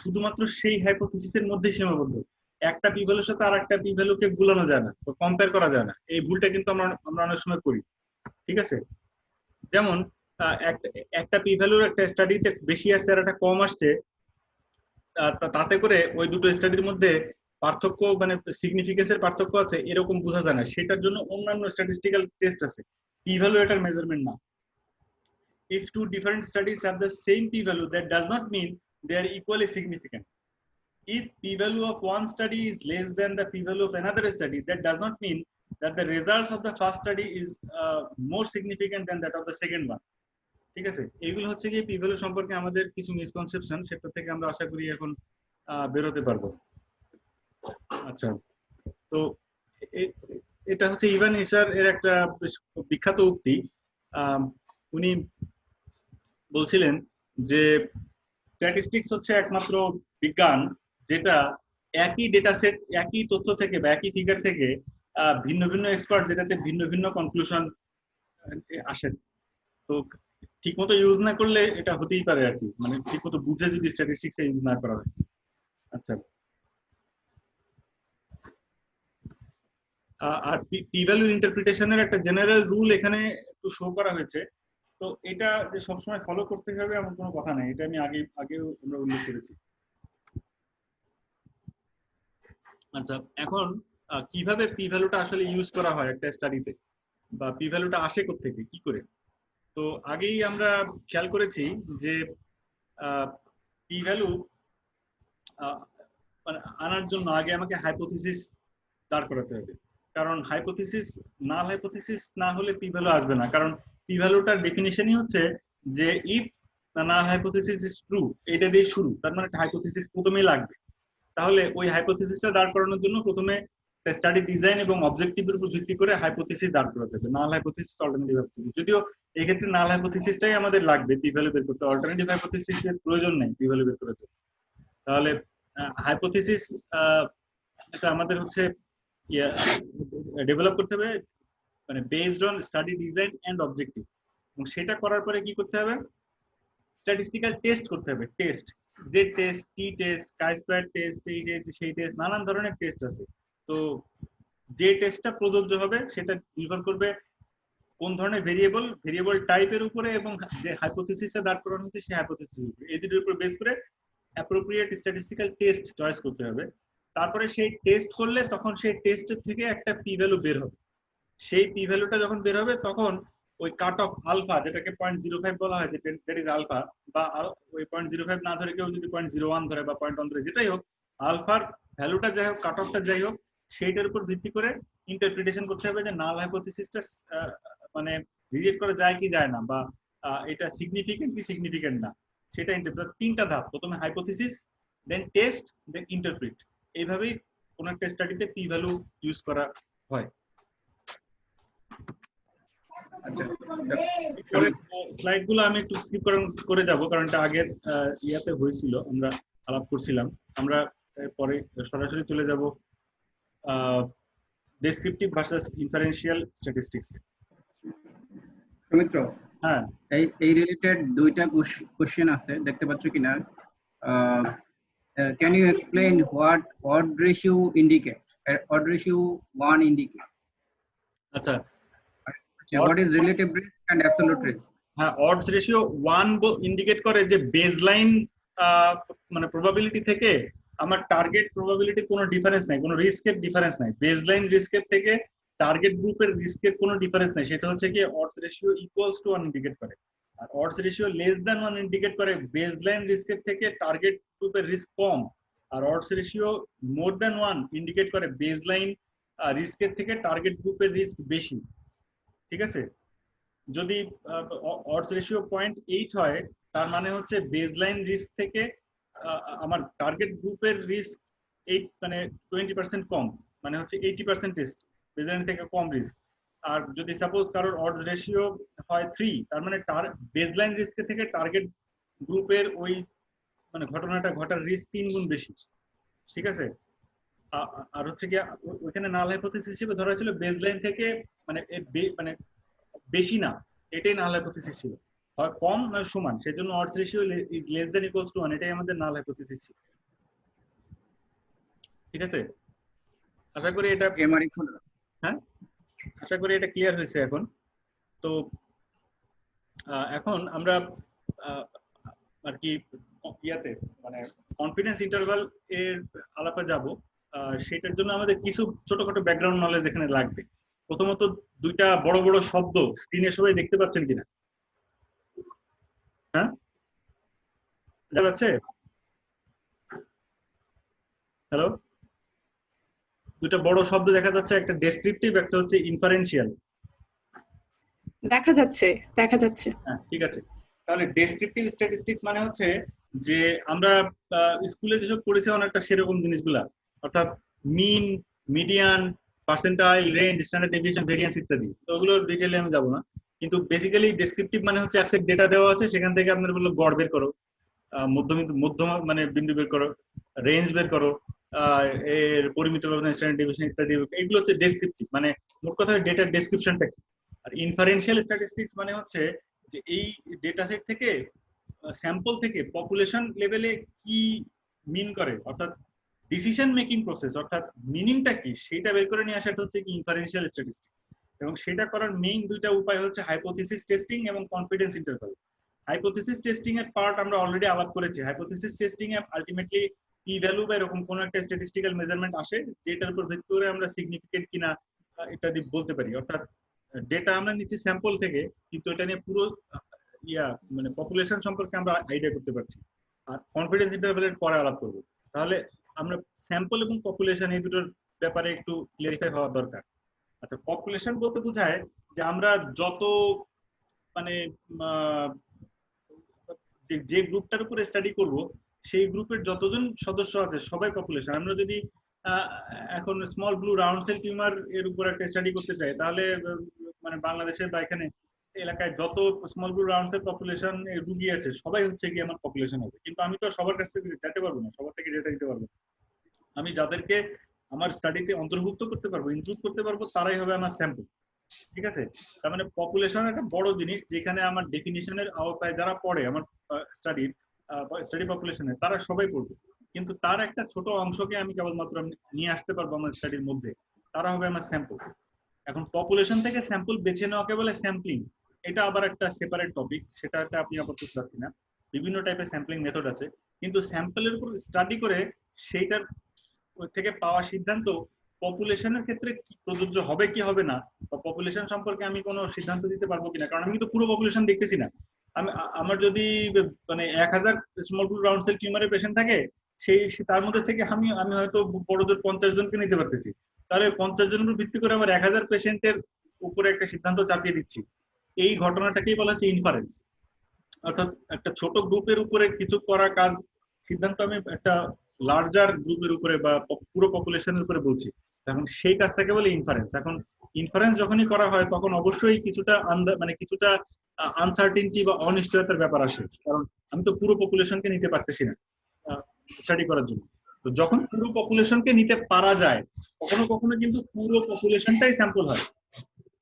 Speaker 1: শুধুমাত্র সেই হাইপোথিসিসের মধ্যে সীমাবদ্ধ, একটা পি ভ্যালুর সাথে আরেকটা পি ভ্যালুকে গুলানো যায় না, কম্পেয়ার করা যায় না। এই ভুলটা কিন্তু আমরা অনেক সময় করি, ঠিক আছে? যেমন একটা পি ভ্যালুর একটা স্টাডিতে বেশি আসছে আর একটা কম আসছে, তাতে করে ওই দুটো স্টাডির মধ্যে পার্থক্য মানে সিগনিফিকেন্সের পার্থক্য আছে এরকম বোঝা যায় না, সেটার জন্য অন্যান্য স্ট্যাটিস্টিক্যাল টেস্ট আছে, পি ভ্যালু এটার মেজারমেন্ট না। If two different studies have the same p value, that does not mean they are equally significant. If p value of one study is less than the p value of another study, that does not mean that the results of the first study is more significant than that of the second one. ঠিক আছে? এইগুলো হচ্ছে কি P value সম্পর্কে আমাদের কিছু misconception, সেটা থেকে আমরা আশা করি এখন বেরোতে পারবো। আচ্ছা, তো এটা হচ্ছে ইভান ইসার এর একটা বিখ্যাত উক্তি। উনি বলছিলেন যে স্ট্যাটিস্টিক্স হচ্ছে একমাত্র বিজ্ঞান যেটা একই ডেটা সেট, একই তথ্য থেকে বা একই ফিগার থেকে ভিন্ন ভিন্ন এক্সপার্ট যেটাতে ভিন্ন ভিন্ন কনক্লুশন আসেন। তো ঠিকমতো ইউজ না করলে এটা হতেই পারে আর কি, মানে ঠিকমতো বুঝে যদি স্ট্যাটিস্টিক্স ইউজ না করা হয়। আচ্ছা, আর পি ভ্যালু ইন্টারপ্রিটেশনের একটা জেনারেল রুল এখানে একটু শো করা হয়েছে। তো এটা যে সবসময় ফলো করতে হবে এমন কোনো কথা নেই, এটা আমি আগেও আমরা উল্লেখ করেছি। আচ্ছা, এখন কিভাবে পি ভ্যালুটা আসলে ইউজ করা হয় একটা স্টাডিতে, বা পি ভ্যালুটা আসে কোত্থেকে, কি করে? তো আগেই আমরা খেয়াল করেছি যে পি ভ্যালু আনার জন্য আগে আমাকে হাইপোথিসিস দাঁড় করাতে হবে, কারণ নাল হাইপোথিসিস না হলে পি ভ্যালু আসবে না। কারণ পি ভ্যালুটার ডেফিনিশনই হচ্ছে যে if null hypothesis is true, এটা দিয়ে শুরু, তার মানে একটা হাইপোথিসিস প্রথমেই লাগবে। তাহলে ওই হাইপোথিসিসটা দাঁড় করানোর জন্য প্রথমে স্টাডি ডিজাইন এবং অবজেক্টিভের উপর ভিত্তি করে হাইপোথিসিস দাঁড় করাতে হবে, নাল হাইপোথিসিস, অল্টারনেটিভ হাইপোথিসিস। যদিও এই ক্ষেত্রে নাল হাইপোথিসিসটাই আমাদের লাগবে পি ভ্যালু বের করতে, অল্টারনেটিভ হাইপোথিসিসের প্রয়োজন নেই পি ভ্যালু বের করতে। তাহলে হাইপোথিসিস এটা আমাদের হচ্ছে ডেভেলপ করতে হবে মানে based on study design and objective, এবং সেটা করার পরে কি করতে হবে? স্ট্যাটিস্টিক্যাল টেস্ট করতে হবে। টেস্ট, যে টেস্ট, টি টেস্ট, কাই স্কয়ার টেস্ট, সেই টেস্ট, নানান ধরনের টেস্ট আছে। তো যে টেস্টটা প্রযোজ্য হবে সেটা নির্ভর করবে কোন ধরনের ভেরিয়েবল টাইপের উপরে, এবং যে হাইপোথিসিসে দাঁড় করানো হচ্ছে সেই হাইপোথিসিস উপরে, এই দুটোর উপর বেস করে অ্যাপ্রোপ্রিয়েট স্ট্যাটিস্টিক্যাল টেস্ট চয়েস করতে হবে। তারপরে সেই টেস্ট করলে তখন সেই টেস্টের থেকে একটা পি ভ্যালু বের হবে। সেই পি ভ্যালুটা যখন বের হবে তখন ওই কাট অফ আলফা, যেটাকে 0.05 বলা হয়, যে দ্যাট ইজ আলফা, বা ওই 0.05 না ধরে কেউ যদি 0.01 ধরে বা 0.1 ধরে, যেটাই হোক, আলফার ভ্যালুটা যাই হোক, কাট অফটা যাই হোক, সেইটার উপর ভিত্তি করে ইন্টারপ্রিটেশন করতে হবে যে নাল হাইপোথিসিসটা মানে রিজেক্ট করা যায় কি যায় না, বা এটা সিগনিফিকেন্ট কি সিগনিফিকেন্ট না, সেটা তিনটা ধাপ, প্রথমে হাইপোথিসিস, দেন টেস্ট, দেন ইন্টারপ্রিট। এইভাবেই কোন একটা স্টাডিতে পি ভ্যালু ইউজ করা হয়। স্লাইড গুলো আমি একটু স্কিপ করে যাব, কারণ এটা আগের ইয়াতে হয়েছিল, আমরা আলাপ করছিলাম। আমরা পরে সরাসরি চলে যাব descriptive versus inferential statistics.
Speaker 2: Soumitra,
Speaker 1: হ্যাঁ,
Speaker 2: এই রিলেটেড দুইটা কোশ্চেন আছে, দেখতে পাচ্ছ কিনা? Can you explain what odd ratio indicate? Odd ratio 1 indicates.
Speaker 1: আচ্ছা,
Speaker 2: What is relative risk and absolute risk?
Speaker 1: হ্যাঁ, অডস রেশিও 1 ইন্ডিকেট করে যে বেসলাইন মানে প্রবাবিলিটি থেকে আমার টার্গেট প্রবাবিলিটি কোনো ডিফারেন্স নাই, কোনো রিস্কের ডিফারেন্স নাই। বেসলাইন রিস্কের থেকে টার্গেট গ্রুপের রিস্কের কোনো ডিফারেন্স নাই, সেটা হচ্ছে কি odds ratio equals to 1 indicate করে। আর odds ratio less than 1 indicate করে বেসলাইন রিস্কের থেকে টার্গেট গ্রুপের রিস্ক কম। আর odds ratio more than 1 indicate করে বেসলাইন রিস্কের থেকে টার্গেট গ্রুপের রিস্ক বেশি। ঠিক আছে? যদি অডস রেশিও 0.8 হয়, তার মানে হচ্ছে বেসলাইন রিস্ক থেকে আমার টার্গেট গ্রুপের রিস্ক 8 মানে 20% কম, মানে হচ্ছে 80% রিস্ক, বেসলাইন থেকে কম রিস্ক। আর যদি সাপোজ কারোর অডস রেশিও হয় 3, তার মানে বেসলাইন রিস্ক থেকে টার্গেট গ্রুপের ওই মানে ঘটনাটা ঘটার রিস্ক 3 গুণ বেশি। ঠিক আছে? আর হচ্ছে কি ওইখানে নাল হাইপোথিসিস হিসেবে ধরা ছিল বেসলাইন থেকে মানে মানে বেশি না, এটাই নাল হাইপোথিসিস ছিল, হয় কম না সমান, সেজন্য ods ratio is less than equals to 1, এটাই আমাদের নাল হাইপোথিসিস ছিল। ঠিক আছে? আশা করি এটা হ্যাঁ, আশা করি এটা ক্লিয়ার হয়েছে এখন। তো এখন আমরা আর কি ইয়াতে মানে কনফিডেন্স ইন্টারভাল এর আলাপে যাব। সেটার জন্য আমাদের কিছু ছোটখাটো ব্যাকগ্রাউন্ড নলেজ এখানে লাগবে। প্রথমত দুইটা বড় বড় শব্দ স্ক্রিনে সবাই দেখতে পাচ্ছেন কিনা? হ্যাঁ, দেখা যাচ্ছে? হ্যালো, দুইটা বড় শব্দ দেখা যাচ্ছে, একটা ডেসক্রিপটিভ, একটা হচ্ছে ইনফারেন্সিয়াল।
Speaker 4: দেখা যাচ্ছে, দেখা যাচ্ছে।
Speaker 1: হ্যাঁ, ঠিক আছে। তাহলে ডেসক্রিপটিভ স্ট্যাটিস্টিক্স মানে হচ্ছে যে আমরা স্কুলে যেসব পড়েছি অনেকটা সেরকম জিনিসগুলা, অর্থাৎ mean, median, percentile, range, standard deviation, variance ইত্যাদি। তো ওগুলোর ডিটেইলে আমি যাব না, কিন্তু বেসিক্যালি ডেসক্রিপটিভ মানে হচ্ছে একসেট ডেটা দেওয়া আছে, সেখান থেকে আপনার বললো গড় বের করো, মধ্যম মানে বিন্দু বের করো, রেঞ্জ বের করো, এর পরিমিত ব্যবধান, স্ট্যান্ডার্ড ডেভিয়েশন ইত্যাদি। এগুলো হচ্ছে ডেসক্রিপটিভ, মানে মোট কথা ডেটার ডেসক্রিপশনটা কি। আর ইনফারেন্সিয়াল স্ট্যাটিস্টিক্স মানে হচ্ছে যে এই ডেটা সেট থেকে, স্যাম্পল থেকে পপুলেশন লেভেলে কি মিন করে, অর্থাৎ ডিসিশন মেকিং প্রসেস, অর্থাৎ মিনিংটা কি সেটা বের করে নিয়ে আসাটা হচ্ছে কি ইনফারেন্সিয়াল স্ট্যাটিস্টিক্স। এবং সেটা করার মেইন দুইটা উপায় হচ্ছে হাইপোথিসিস টেস্টিং এবং কনফিডেন্স ইন্টারভাল। হাইপোথিসিস টেস্টিং এর পার্ট আমরা অলরেডি আলাপ করেছি। হাইপোথিসিস টেস্টিং এ আলটিমেটলি পি ভ্যালু বা এরকম কোন একটা স্ট্যাটিস্টিক্যাল মেজারমেন্ট আসে, যেটার উপর ভিত্তি করে আমরা সিগনিফিকেন্ট কিনা ইত্যাদি বলতে পারি। অর্থাৎ ডেটা আমরা নিচ্ছি স্যাম্পল থেকে, কিন্তু এটা নিয়ে পুরো মানে পপুলেশন সম্পর্কে আমরা আইডিয়া করতে পারছি। আর কনফিডেন্স ইন্টারভ্যালের পরে আলাপ করব। তাহলে আমরা স্যাম্পল এবং পপুলেশন এই দুটোর ব্যাপারে একটু ক্লিয়ারিফাই হওয়া দরকার। আচ্ছা, পপুলেশন বলতে বোঝায় যে আমরা যত মানে যে গ্রুপটার উপরে স্টাডি করব সেই গ্রুপের যতজন সদস্য আছে সবাই পপুলেশন। আমরা যদি এখন small blue round cell tumour এর উপর একটা স্টাডি করতে চাই, তাহলে মানে বাংলাদেশের বা এখানে এলাকায় যত small blue round cell population রুগী আছে সবাই হচ্ছে কি আমার পপুলেশন হবে। কিন্তু আমি তো সবার কাছ থেকে যেতে পারবো না, সবার থেকে ডেটা দিতে পারবো। আমি যাদেরকে আমার স্টাডিতে অন্তর্ভুক্ত করতে পারবো, ইনক্লুড করতে পারবো, তারাই হবে আমার স্যাম্পল। ঠিক আছে? তার মানে পপুলেশন একটা বড় জিনিস, যেখানে আমার ডেফিনিশনের আওতায় যারা পড়ে আমার স্টাডি পপুলেশনে, তারা সবাই পড়বে, কিন্তু তার একটা ছোট অংশকে আমি কেবলমাত্র নিয়ে আসতে পারবো আমার স্টাডির মধ্যে, তারা হবে আমার স্যাম্পল। এখন পপুলেশন থেকে স্যাম্পল বেছে নেওয়াকে বলে স্যাম্পলিং। এটা আবার একটা সেপারেট টপিক, সেটা আপনি আপাতত রাখি না। বিভিন্ন টাইপের স্যাম্পলিং মেথড আছে, কিন্তু স্যাম্পলের উপর স্টাডি করে সেইটার থেকে পাওয়া সিদ্ধান্ত পপুলেশনের ক্ষেত্রে কি প্রযোজ্য হবে কি হবে না, বা পপুলেশন সম্পর্কে আমি কোনো সিদ্ধান্ত দিতে পারবো কিনা, কারণ আমি তো পুরো পপুলেশন দেখতেছি না। আমার যদি মানে 1000 স্মল ব্লু রাউন্ড সেল টিউমারের পেশেন্ট থাকে, সেই তার মধ্যে থেকে আমি হয়তো বড়দের 50 জনকে নিতে পারতেছি, তাহলে 50 জনের উপর ভিত্তি করে আমার 1000 পেশেন্টের উপরে একটা সিদ্ধান্ত চাপিয়ে দিচ্ছি। এই ঘটনাটাকেই বলা হচ্ছে ইনফারেন্স। অর্থাৎ একটা ছোট গ্রুপের উপরে কিছু করা কাজ সিদ্ধান্ত আমি একটা লার্জার গ্রুপের উপরে বা পুরো পপুলেশনের উপরে বলছি। এখন সেই কাজটাকে বলে ইনফারেন্স। এখন ইনফারেন্স যখনই করা হয় তখন অবশ্যই কিছুটা মানে কিছুটা আনসার্টিনটি বা অনিশ্চয়তার ব্যাপার আসে, কারণ আমি তো পুরো পপুলেশনকে নিতে পারতেছি না স্টাডি করার জন্য। তো যখন পুরো পপুলেশনকে নিতে পারা যায়, কখনো কখনো কিন্তু পুরো পপুলেশনটাই স্যাম্পল হয়,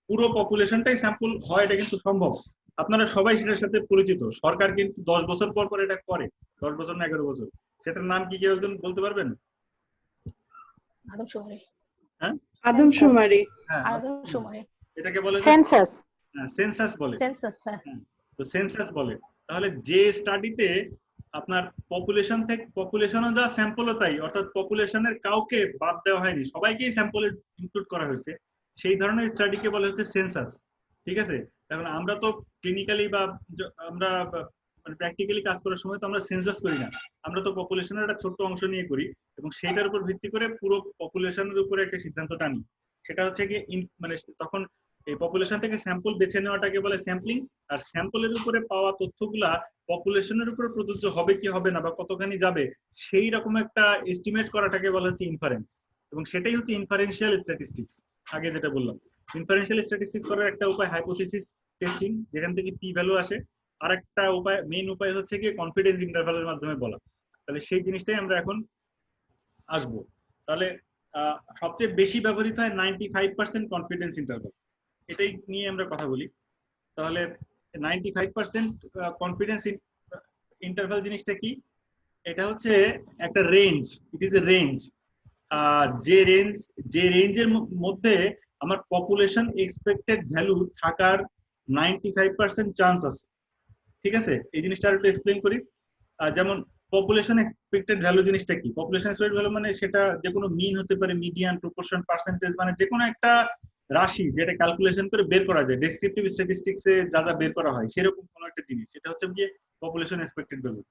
Speaker 1: পুরো পপুলেশনটাই স্যাম্পল হয়, এটা কিন্তু সম্ভব। আপনারা সবাই সেটার সাথে পরিচিত, সরকার কিন্তু 10 বছর পর পর এটা করে, 10 বছর না 11 বছর। সেটার নাম কি কেউ একজন বলতে পারবেন?
Speaker 3: আদমশুমারি।
Speaker 1: হ্যাঁ
Speaker 4: আদমশুমারি।
Speaker 1: হ্যাঁ,
Speaker 3: আদমশুমারি।
Speaker 1: এটাকে বলে
Speaker 5: সেন্সাস।
Speaker 1: সেন্সাস বলে।
Speaker 3: সেন্সাস। হ্যাঁ।
Speaker 1: তো সেন্সাস বলে। তাহলে যে স্টাডিতে আপনার পপুলেশন থেকে পপুলেশনও যা স্যাম্পলও তাই, অর্থাৎ পপুলেশনের কাউকে বাদ দেওয়া হয়নি, সবাইকেই স্যাম্পলে ইনক্লুড করা হয়েছে, সেই ধরনের স্টাডিকে বলা হচ্ছে সেন্সাস। ঠিক আছে? এখন আমরা তো ক্লিনিক্যালি বা আমরা মানে প্র্যাকটিক্যালি কাজ করার সময় তো আমরা সেন্সাস করি না, আমরা তো পপুলেশনের একটা ছোট্ট অংশ নিয়ে করি এবং সেটার উপর ভিত্তি করে পুরো পপুলেশনের উপরে একটা সিদ্ধান্ত টানি। সেটা হচ্ছে কি মানে তখন এই পপুলেশন থেকে স্যাম্পল বেছে নেওয়াটাকে বলে স্যাম্পলিং, আর স্যাম্পলের উপরে পাওয়া তথ্যগুলা পপুলেশনের উপরে প্রযোজ্য হবে কি হবে না বা কতখানি যাবে সেই রকম একটা এস্টিমেট করাটাকে বলা হচ্ছে ইনফারেন্স। এবং সেটাই হচ্ছে ইনফারেন্সিয়াল স্ট্যাটিস্টিক্স। আগে যেটা বললাম, ইনফারেন্সিয়াল স্ট্যাটিস্টিক্স করার একটা উপায় হাইপোথিসিস টেস্টিং, যেখান থেকে পি ভ্যালু আসে, আর একটা উপায়, মেইন উপায় হচ্ছে কি কনফিডেন্স ইন্টারভ্যালের মাধ্যমে বলা। তাহলে সেই জিনিসটাই আমরা এখন আসবো। তাহলে সবচেয়ে বেশি ব্যবহৃত হয় 95% কনফিডেন্স ইন্টারভ্যাল, এটাই নিয়ে আমরা কথা বলি। তাহলে 95% কনফিডেন্স ইন্টারভ্যাল জিনিসটা কি? এটা হচ্ছে একটা range, it is a range. যে রেঞ্জের মধ্যে আমার পপুলেশন এক্সপেক্টেড ভ্যালু থাকার 95% চান্স আছে। ঠিক আছে? এই জিনিসটা আর একটু এক্সপ্লেইন করি। যেমন পপুলেশন এক্সপেক্টেড ভ্যালু জিনিসটা কি? পপুলেশন এক্সপেক্টেড ভ্যালু মানে সেটা যে কোনো মিন হতে পারে, মিডিয়ান, প্রপোর্শন, পার্সেন্টেজ, মানে যে কোনো একটা রাশি যেটা ক্যালকুলেশন করে বের করা যায়, ডেসক্রিপটিভ স্ট্যাটিস্টিক্সে যা যা বের করা হয় সেরকম কোনো একটা জিনিস, সেটা হচ্ছে গিয়ে পপুলেশন এক্সপেক্টেড ভ্যালু।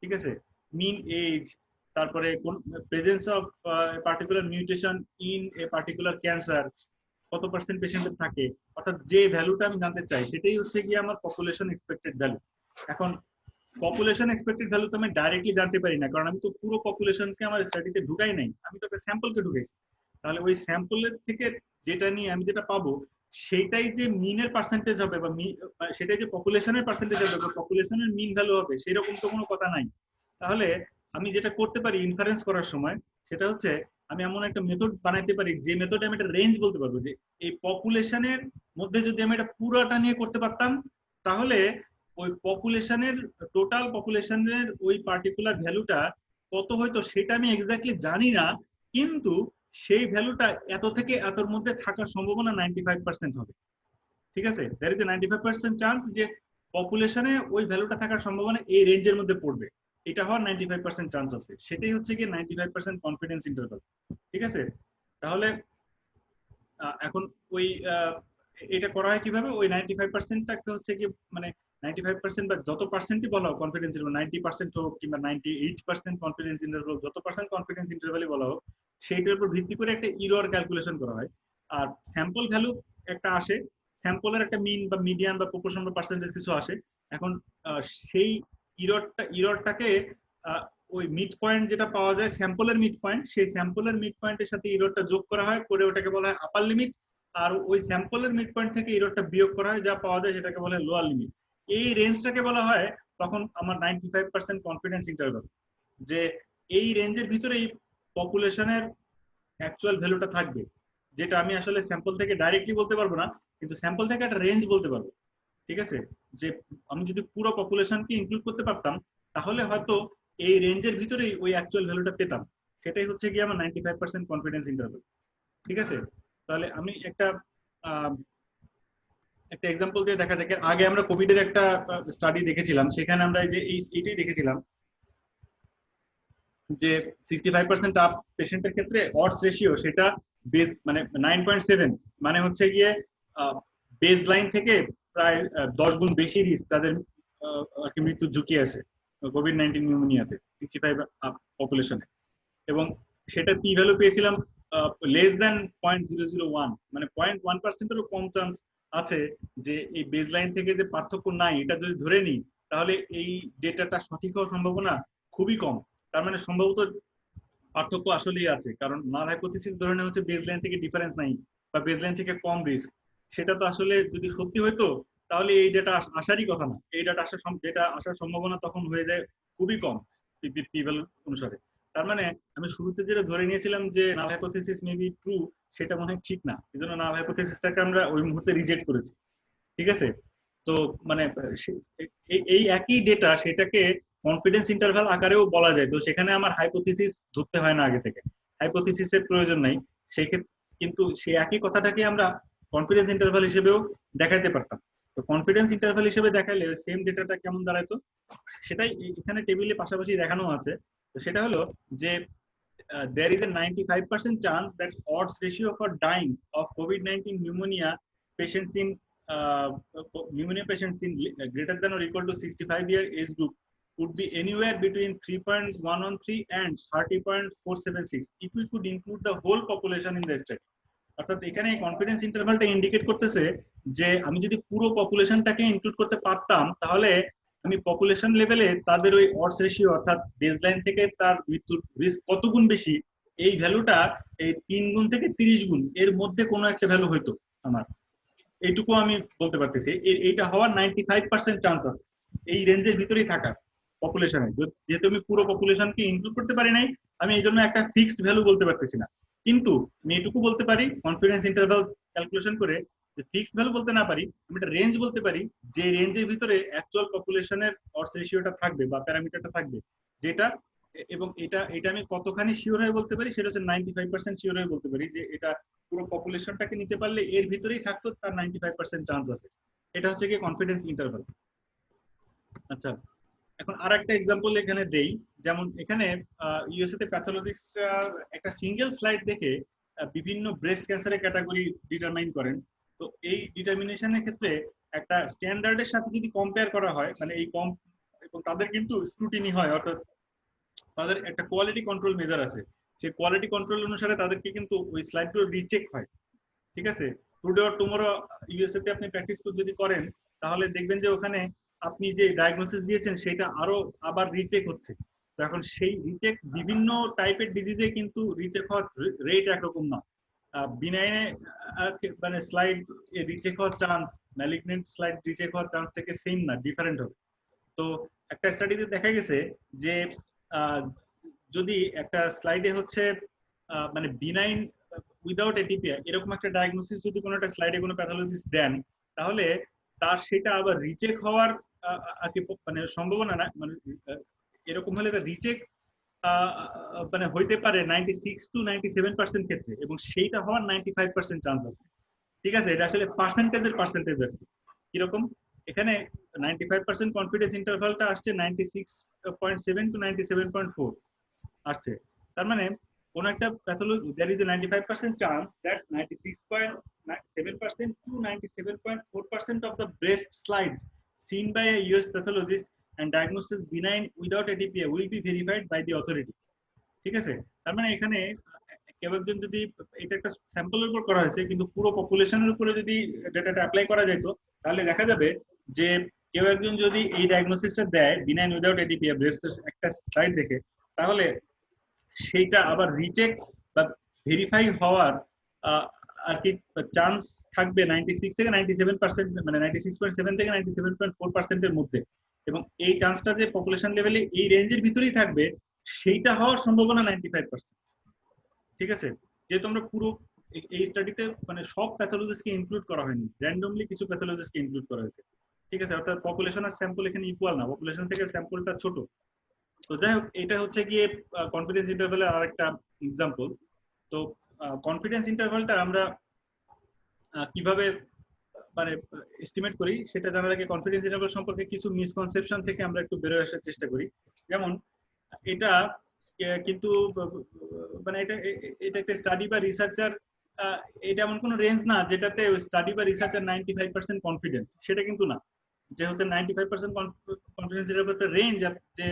Speaker 1: ঠিক আছে? মিন এজ, তারপরে কোন presence of particular mutation in a particular cancer, কত পার্সেন্ট পেশেন্টের থাকে, অর্থাৎ যে ভ্যালুটা আমি জানতে চাই সেটাই হচ্ছে গিয়ে আমার পপুলেশন এক্সপেক্টেড ভ্যালু। এখন পপুলেশন এক্সপেক্টেড ভ্যালু তো আমি ডাইরেক্টলি জানতে পারি না, কারণ আমি তো পুরো পপুলেশনকে আমার স্টাডিতে ঢুকাই নাই, আমি তো একটা স্যাম্পলকে ঢুকাইছি। তাহলে ওই স্যাম্পলের থেকে ডেটা নিয়ে আমি যেটা পাবো সেটাই যে মিনের পার্সেন্টেজ হবে বা সেটাই যে পপুলেশনের পার্সেন্টেজ হবে বা পপুলেশনের মিন ভ্যালু হবে সেরকম তো কোনো কথা নাই। তাহলে আমি যেটা করতে পারি ইনফারেন্স করার সময় সেটা হচ্ছে আমি এমন একটা মেথড বানাইতে পারি যে মেথডে আমি একটা রেঞ্জ বলতে পারবো যে এই পপুলেশনের মধ্যে যদি আমি এটা পুরোটা নিয়ে করতে পারতাম তাহলে ওই পপুলেশনের টোটাল পপুলেশনের ওই পার্টিকুলার ভ্যালুটা কত হয়তো সেটা আমি এক্স্যাক্টলি জানি না, কিন্তু সেই ভ্যালুটা এত থেকে এতর মধ্যে থাকার সম্ভাবনা 95% হবে। ঠিক আছে? দ্যার ইজ এ 95% চান্স যে পপুলেশনে ওই ভ্যালুটা থাকার সম্ভাবনা এই রেঞ্জের মধ্যে পড়বে, এটা হওয়ার 95% চান্স আছে। সেটাই হচ্ছে কি 95% কনফিডেন্স ইন্টারভ্যাল। ঠিক আছে? তাহলে এখন ওই এটা করা হয় কিভাবে? ওই 95%টাকে হচ্ছে কি মানে 95% বা যত পার্সেন্টই বলা হোক কনফিডেন্স ইন্টারভ্যাল, 90% হোক কিংবা 98% কনফিডেন্স ইন্টারভ্যাল, যত পার্সেন্ট কনফিডেন্স ইন্টারভ্যালই বলা হোক, সেইটার উপর ভিত্তি করে একটা ইরর ক্যালকুলেশন করা হয়। আর স্যাম্পল ভ্যালু একটা আসে, স্যাম্পলের একটা মিন বা মিডিয়ান বা প্রপোর্শন বা পার্সেন্টেজ কিছু আসে। এখন সেই ইররটাকে ওই মিড পয়েন্ট যেটা পাওয়া যায় স্যাম্পলের মিড পয়েন্ট, সেই স্যাম্পলের মিড পয়েন্টের সাথে ইররটা যোগ করা হয়, করে ওটাকে বলা হয় আপার লিমিট। আর ওই স্যাম্পলের মিড পয়েন্ট থেকে ইররটা বিয়োগ করা হয়, যা পাওয়া যায় সেটাকে বলে লোয়ার লিমিট। এই রেঞ্জটাকে বলা হয় তখন আমার 95% কনফিডেন্স ইন্টারভ্যাল, যে এই রেঞ্জের ভিতরেই পপুলেশনের অ্যাকচুয়াল ভ্যালুটা থাকবে, যেটা আমি আসলে স্যাম্পল থেকে ডাইরেক্টলি বলতে পারবো না, কিন্তু স্যাম্পল থেকে একটা রেঞ্জ বলতে পারবো। ঠিক আছে? যে আমি যদি পুরো পপুলেশনকে ইনক্লুড করতে পারতাম তাহলে হয়তো এই রেঞ্জের ভিতরেই ওই অ্যাকচুয়াল ভ্যালুটা পেতাম। সেটাই হচ্ছে কি আমার 95% কনফিডেন্স ইন্টারভ্যাল। ঠিক আছে? তাহলে আমি একটা এক্সাম্পল দিয়ে দেখা যাক। আগে আমরা কোভিড এর একটা স্টাডি দেখেছিলাম, সেখানে আমরা এইটাই দেখেছিলাম যে 65% আপ পেশেন্টের ক্ষেত্রে অডস রেশিও সেটা বেস মানে 9.7, মানে হচ্ছে গিয়ে বেস লাইন থেকে প্রায় 10 গুণ বেশি রিস্ক তাদের মৃত্যুর ঝুঁকি আছে কোভিড-19 নিউমোনিয়াতে 65 আপ পপুলেশনে। এবং সেটা পি ভ্যালু পেয়েছিলাম লেস দ্যান 0.001, মানে 0.1%-এরও কম চান্স আছে যে এই বেস লাইন থেকে যে পার্থক্য নাই এটা যদি ধরে নিই তাহলে এই ডেটাটা সঠিক হওয়ার সম্ভাবনা খুবই কম। তার মানে সম্ভবত পার্থক্য আসলেই আছে, কারণ নাল হাইপোথিসিস ধরে নেওয়া হচ্ছে বেসলাইন থেকে ডিফারেন্স নাই বা বেসলাইন থেকে কম রিস্ক। সেটা তো আসলে যদি সত্যি হইতো তাহলে এই ডেটা আসারই কথা না। এই ডেটা ডেটা আসার সম্ভাবনা তখন হয়ে যায় খুবই কম পি ভ্যালু অনুসারে। তার মানে আমি শুরুতে যেটা ধরে নিয়েছিলাম যে নাল হাইপোথিসিস মেবি ট্রু, সেটা মনে হয় ঠিক না। এই জন্য নাল হাইপোথিসিসটাকে আমরা ওই মুহূর্তে রিজেক্ট করেছি। ঠিক আছে? তো মানে এই একই ডেটা সেটাকে কনফিডেন্স ইন্টারভ্যাল আকারেও বলা যায়। তো সেখানে আমার হাইপোথিসিস ধরতে হয় না আগে থেকে, হাইপোথিসিসের প্রয়োজন নাই সেই ক্ষেত্রে। কিন্তু সেই একই কথাটাকে আমরা কনফিডেন্স ইন্টারভ্যাল হিসেবেও দেখাইতে পারতাম। তো কনফিডেন্স ইন্টারভ্যাল হিসেবে দেখাইলে সেম ডেটাটা কেমন দাঁড়াইতো, সেটাই এখানে টেবিলে পাশাপাশি দেখানো আছে। তো সেটা হলো যে there is a 95% chance that odds ratio for dying of COVID-19 pneumonia patients in greater than or equal to 65-year age group would be anywhere between 3.113 and 30.476 if we could include the whole population in the study. অর্থাৎ এখানে confidence ইন্টারভ্যালটা indicate করতেছে যে আমি যদি পুরো পপুলেশনটাকে include করতে পারতাম তাহলে আমি পপুলেশন লেভেলে তাদের ওই অডস রেশিও অর্থাৎ বেসলাইন থেকে তার মৃত্যুর রিস্ক কত গুণ বেশি, এই ভ্যালুটা এই 3 গুণ থেকে 30 গুণ এর মধ্যে কোনো একটা ভ্যালু হইতো আমার। এইটুকু আমি বলতে পারতেছি এইটা হওয়ার 95% চান্স আছে এই রেঞ্জের ভিতরেই থাকার পপুলেশনে। যেহেতু আমি পুরো পপুলেশনকে ইনক্লুড করতে পারি নাই, আমি এই জন্য একটা ফিক্সড ভ্যালু বলতে পারতেছি না। কিন্তু আমি এটুকু বলতে পারি কনফিডেন্স ইন্টারভ্যাল ক্যালকুলেশন করে, যে ফিক্সড ভ্যালু বলতে না পারি, আমি একটা রেঞ্জ বলতে পারি যে রেঞ্জের ভিতরে অ্যাকচুয়াল পপুলেশনের অডস রেশিওটা থাকবে বা প্যারামিটারটা থাকবে যেটা। এবং এটা আমি কতখানি শিওর হয়ে বলতে পারি সেটা হচ্ছে 95% শিওর হয়ে বলতে পারি যে এটা পুরো পপুলেশনটাকে নিতে পারলে এর ভিতরেই থাকতো, তার 95% চান্স আছে। এটা হচ্ছে কি কনফিডেন্স ইন্টারভ্যাল। আচ্ছা, এখন আর একটা এক্সাম্পল এখানে দেই। যেমন এখানে ইউএসএ তে প্যাথোলজিস্টরা একটা সিঙ্গেল স্লাইড দেখে বিভিন্ন ব্রেস্ট ক্যান্সারের ক্যাটাগরি ডিটারমাইন করেন। তো এই ডিটারমিনেশনের ক্ষেত্রে একটা স্ট্যান্ডার্ডের সাথে যদি কম্পেয়ার করা হয়, মানে এই কম এবং তাদের কিন্তু স্ক্রুটিনি হয়, অর্থাৎ তাদের একটা কোয়ালিটি কন্ট্রোল মেজার আছে। সেই কোয়ালিটি কন্ট্রোল অনুসারে তাদেরকে কিন্তু ওই স্লাইডগুলো রিচেক হয়। ঠিক আছে? টুডে অর টুমরো ইউএসএ তে আপনি প্র্যাকটিস যদি করেন তাহলে দেখবেন যে ওখানে আপনি যে ডায়াগনোসিস দিয়েছেন সেটা আরো আবার রিচেক হচ্ছে। তো এখন সেই রিচেক বিভিন্ন টাইপের ডিজিজে কিন্তু রিচেক হওয়ার রেট একরকম না। বিনাইনে মানে স্লাইড রিচেক হওয়ার চান্স, ম্যালিগনেন্ট স্লাইড রিচেক হওয়ার চান্স থেকে সেম না, ডিফারেন্ট হবে। তো একটা স্টাডিতে দেখা গেছে যে যদি একটা স্লাইডে হচ্ছে মানে বিনাইন উইদাউট এটিপিয়া এরকম একটা ডায়াগনোসিস যদি কোনো একটা স্লাইডে কোনো প্যাথোলজিস্ট দেন, তাহলে তার সেটা আবার রিচেক হওয়ার মানে সম্ভাবনা না, মানে এরকম হলে রিচেক মানে হইতে পারে 96 to 97% ক্ষেত্রে, এবং সেইটা হওয়ার 95% চান্স আছে। ঠিক আছে? এটা আসলে পার্সেন্টেজ আর কি। কিরকম এখানে 95% কনফিডেন্স ইন্টারভালটা আসছে 96.7 to 97.4 আসছে। তার মানে কোন একটা pathology there is a 95% chance that 96.7% to 97.4% of the breast slides seen by a US pathologist and diagnosis benign without ATPA will be verified by the authority. ঠিক আছে? তার মানে এখানে কেউ একজন যদি, এটা একটা স্যাম্পলের উপর করা হয়েছে কিন্তু পুরো পপুলেশনের উপরে যদি ডেটাটা অ্যাপ্লাই করা যেত তাহলে দেখা যাবে যে কেউ একজন যদি এই ডায়াগনোসিসটা দেয় বিনাইন উইদাউট এটিপিয়া ব্রেস্ট একটা স্লাইড দেখে, তাহলে সেইটা আবার রিচেক বা ভেরিফাই হওয়ার আর কি চান্স থাকবে 96 থেকে 97%, মানে 96.7 থেকে 97.4% এর মধ্যে। এবং এই চান্সটা যে পপুলেশন লেভেলে এই রেঞ্জের ভিতরেই থাকবে সেইটা হওয়ার সম্ভাবনা 95%। ঠিক আছে? যেহেতু আমরা পুরো এই স্টাডিতে মানে সব প্যাথোলজিস্টকে ইনক্লুড করা হয়নি, র্যান্ডমলি কিছু প্যাথোলজিস্টকে ইনক্লুড করা হয়েছে। ঠিক আছে? অর্থাৎ পপুলেশন আর স্যাম্পল এখানে ইকুয়াল না, পপুলেশন থেকে স্যাম্পলটা ছোট। তো যাই হোক, এটা হচ্ছে গিয়ে কনফিডেন্স ইন্টারভ্যালের আরেকটা এক্সাম্পল। তো কনফিডেন্স ইন্টারভ্যালটা আমরা কিভাবে মানে এস্টিমেট করি সেটা জানার আগে কনফিডেন্স ইন্টারভ্যাল সম্পর্কে কিছু মিসকনসেপশন থেকে আমরা একটু বের হয়ে আসার চেষ্টা করি। যেমন এটা কিন্তু মানে এটা একটা স্টাডি বা রিসার্চার, এটা এমন কোনো রেঞ্জ না যেটাতে স্টাডি বা রিসার্চার 95% কনফিডেন্ট, সেটা কিন্তু না। যে হচ্ছে 95% কনফিডেন্স এর একটা রেঞ্জ, যে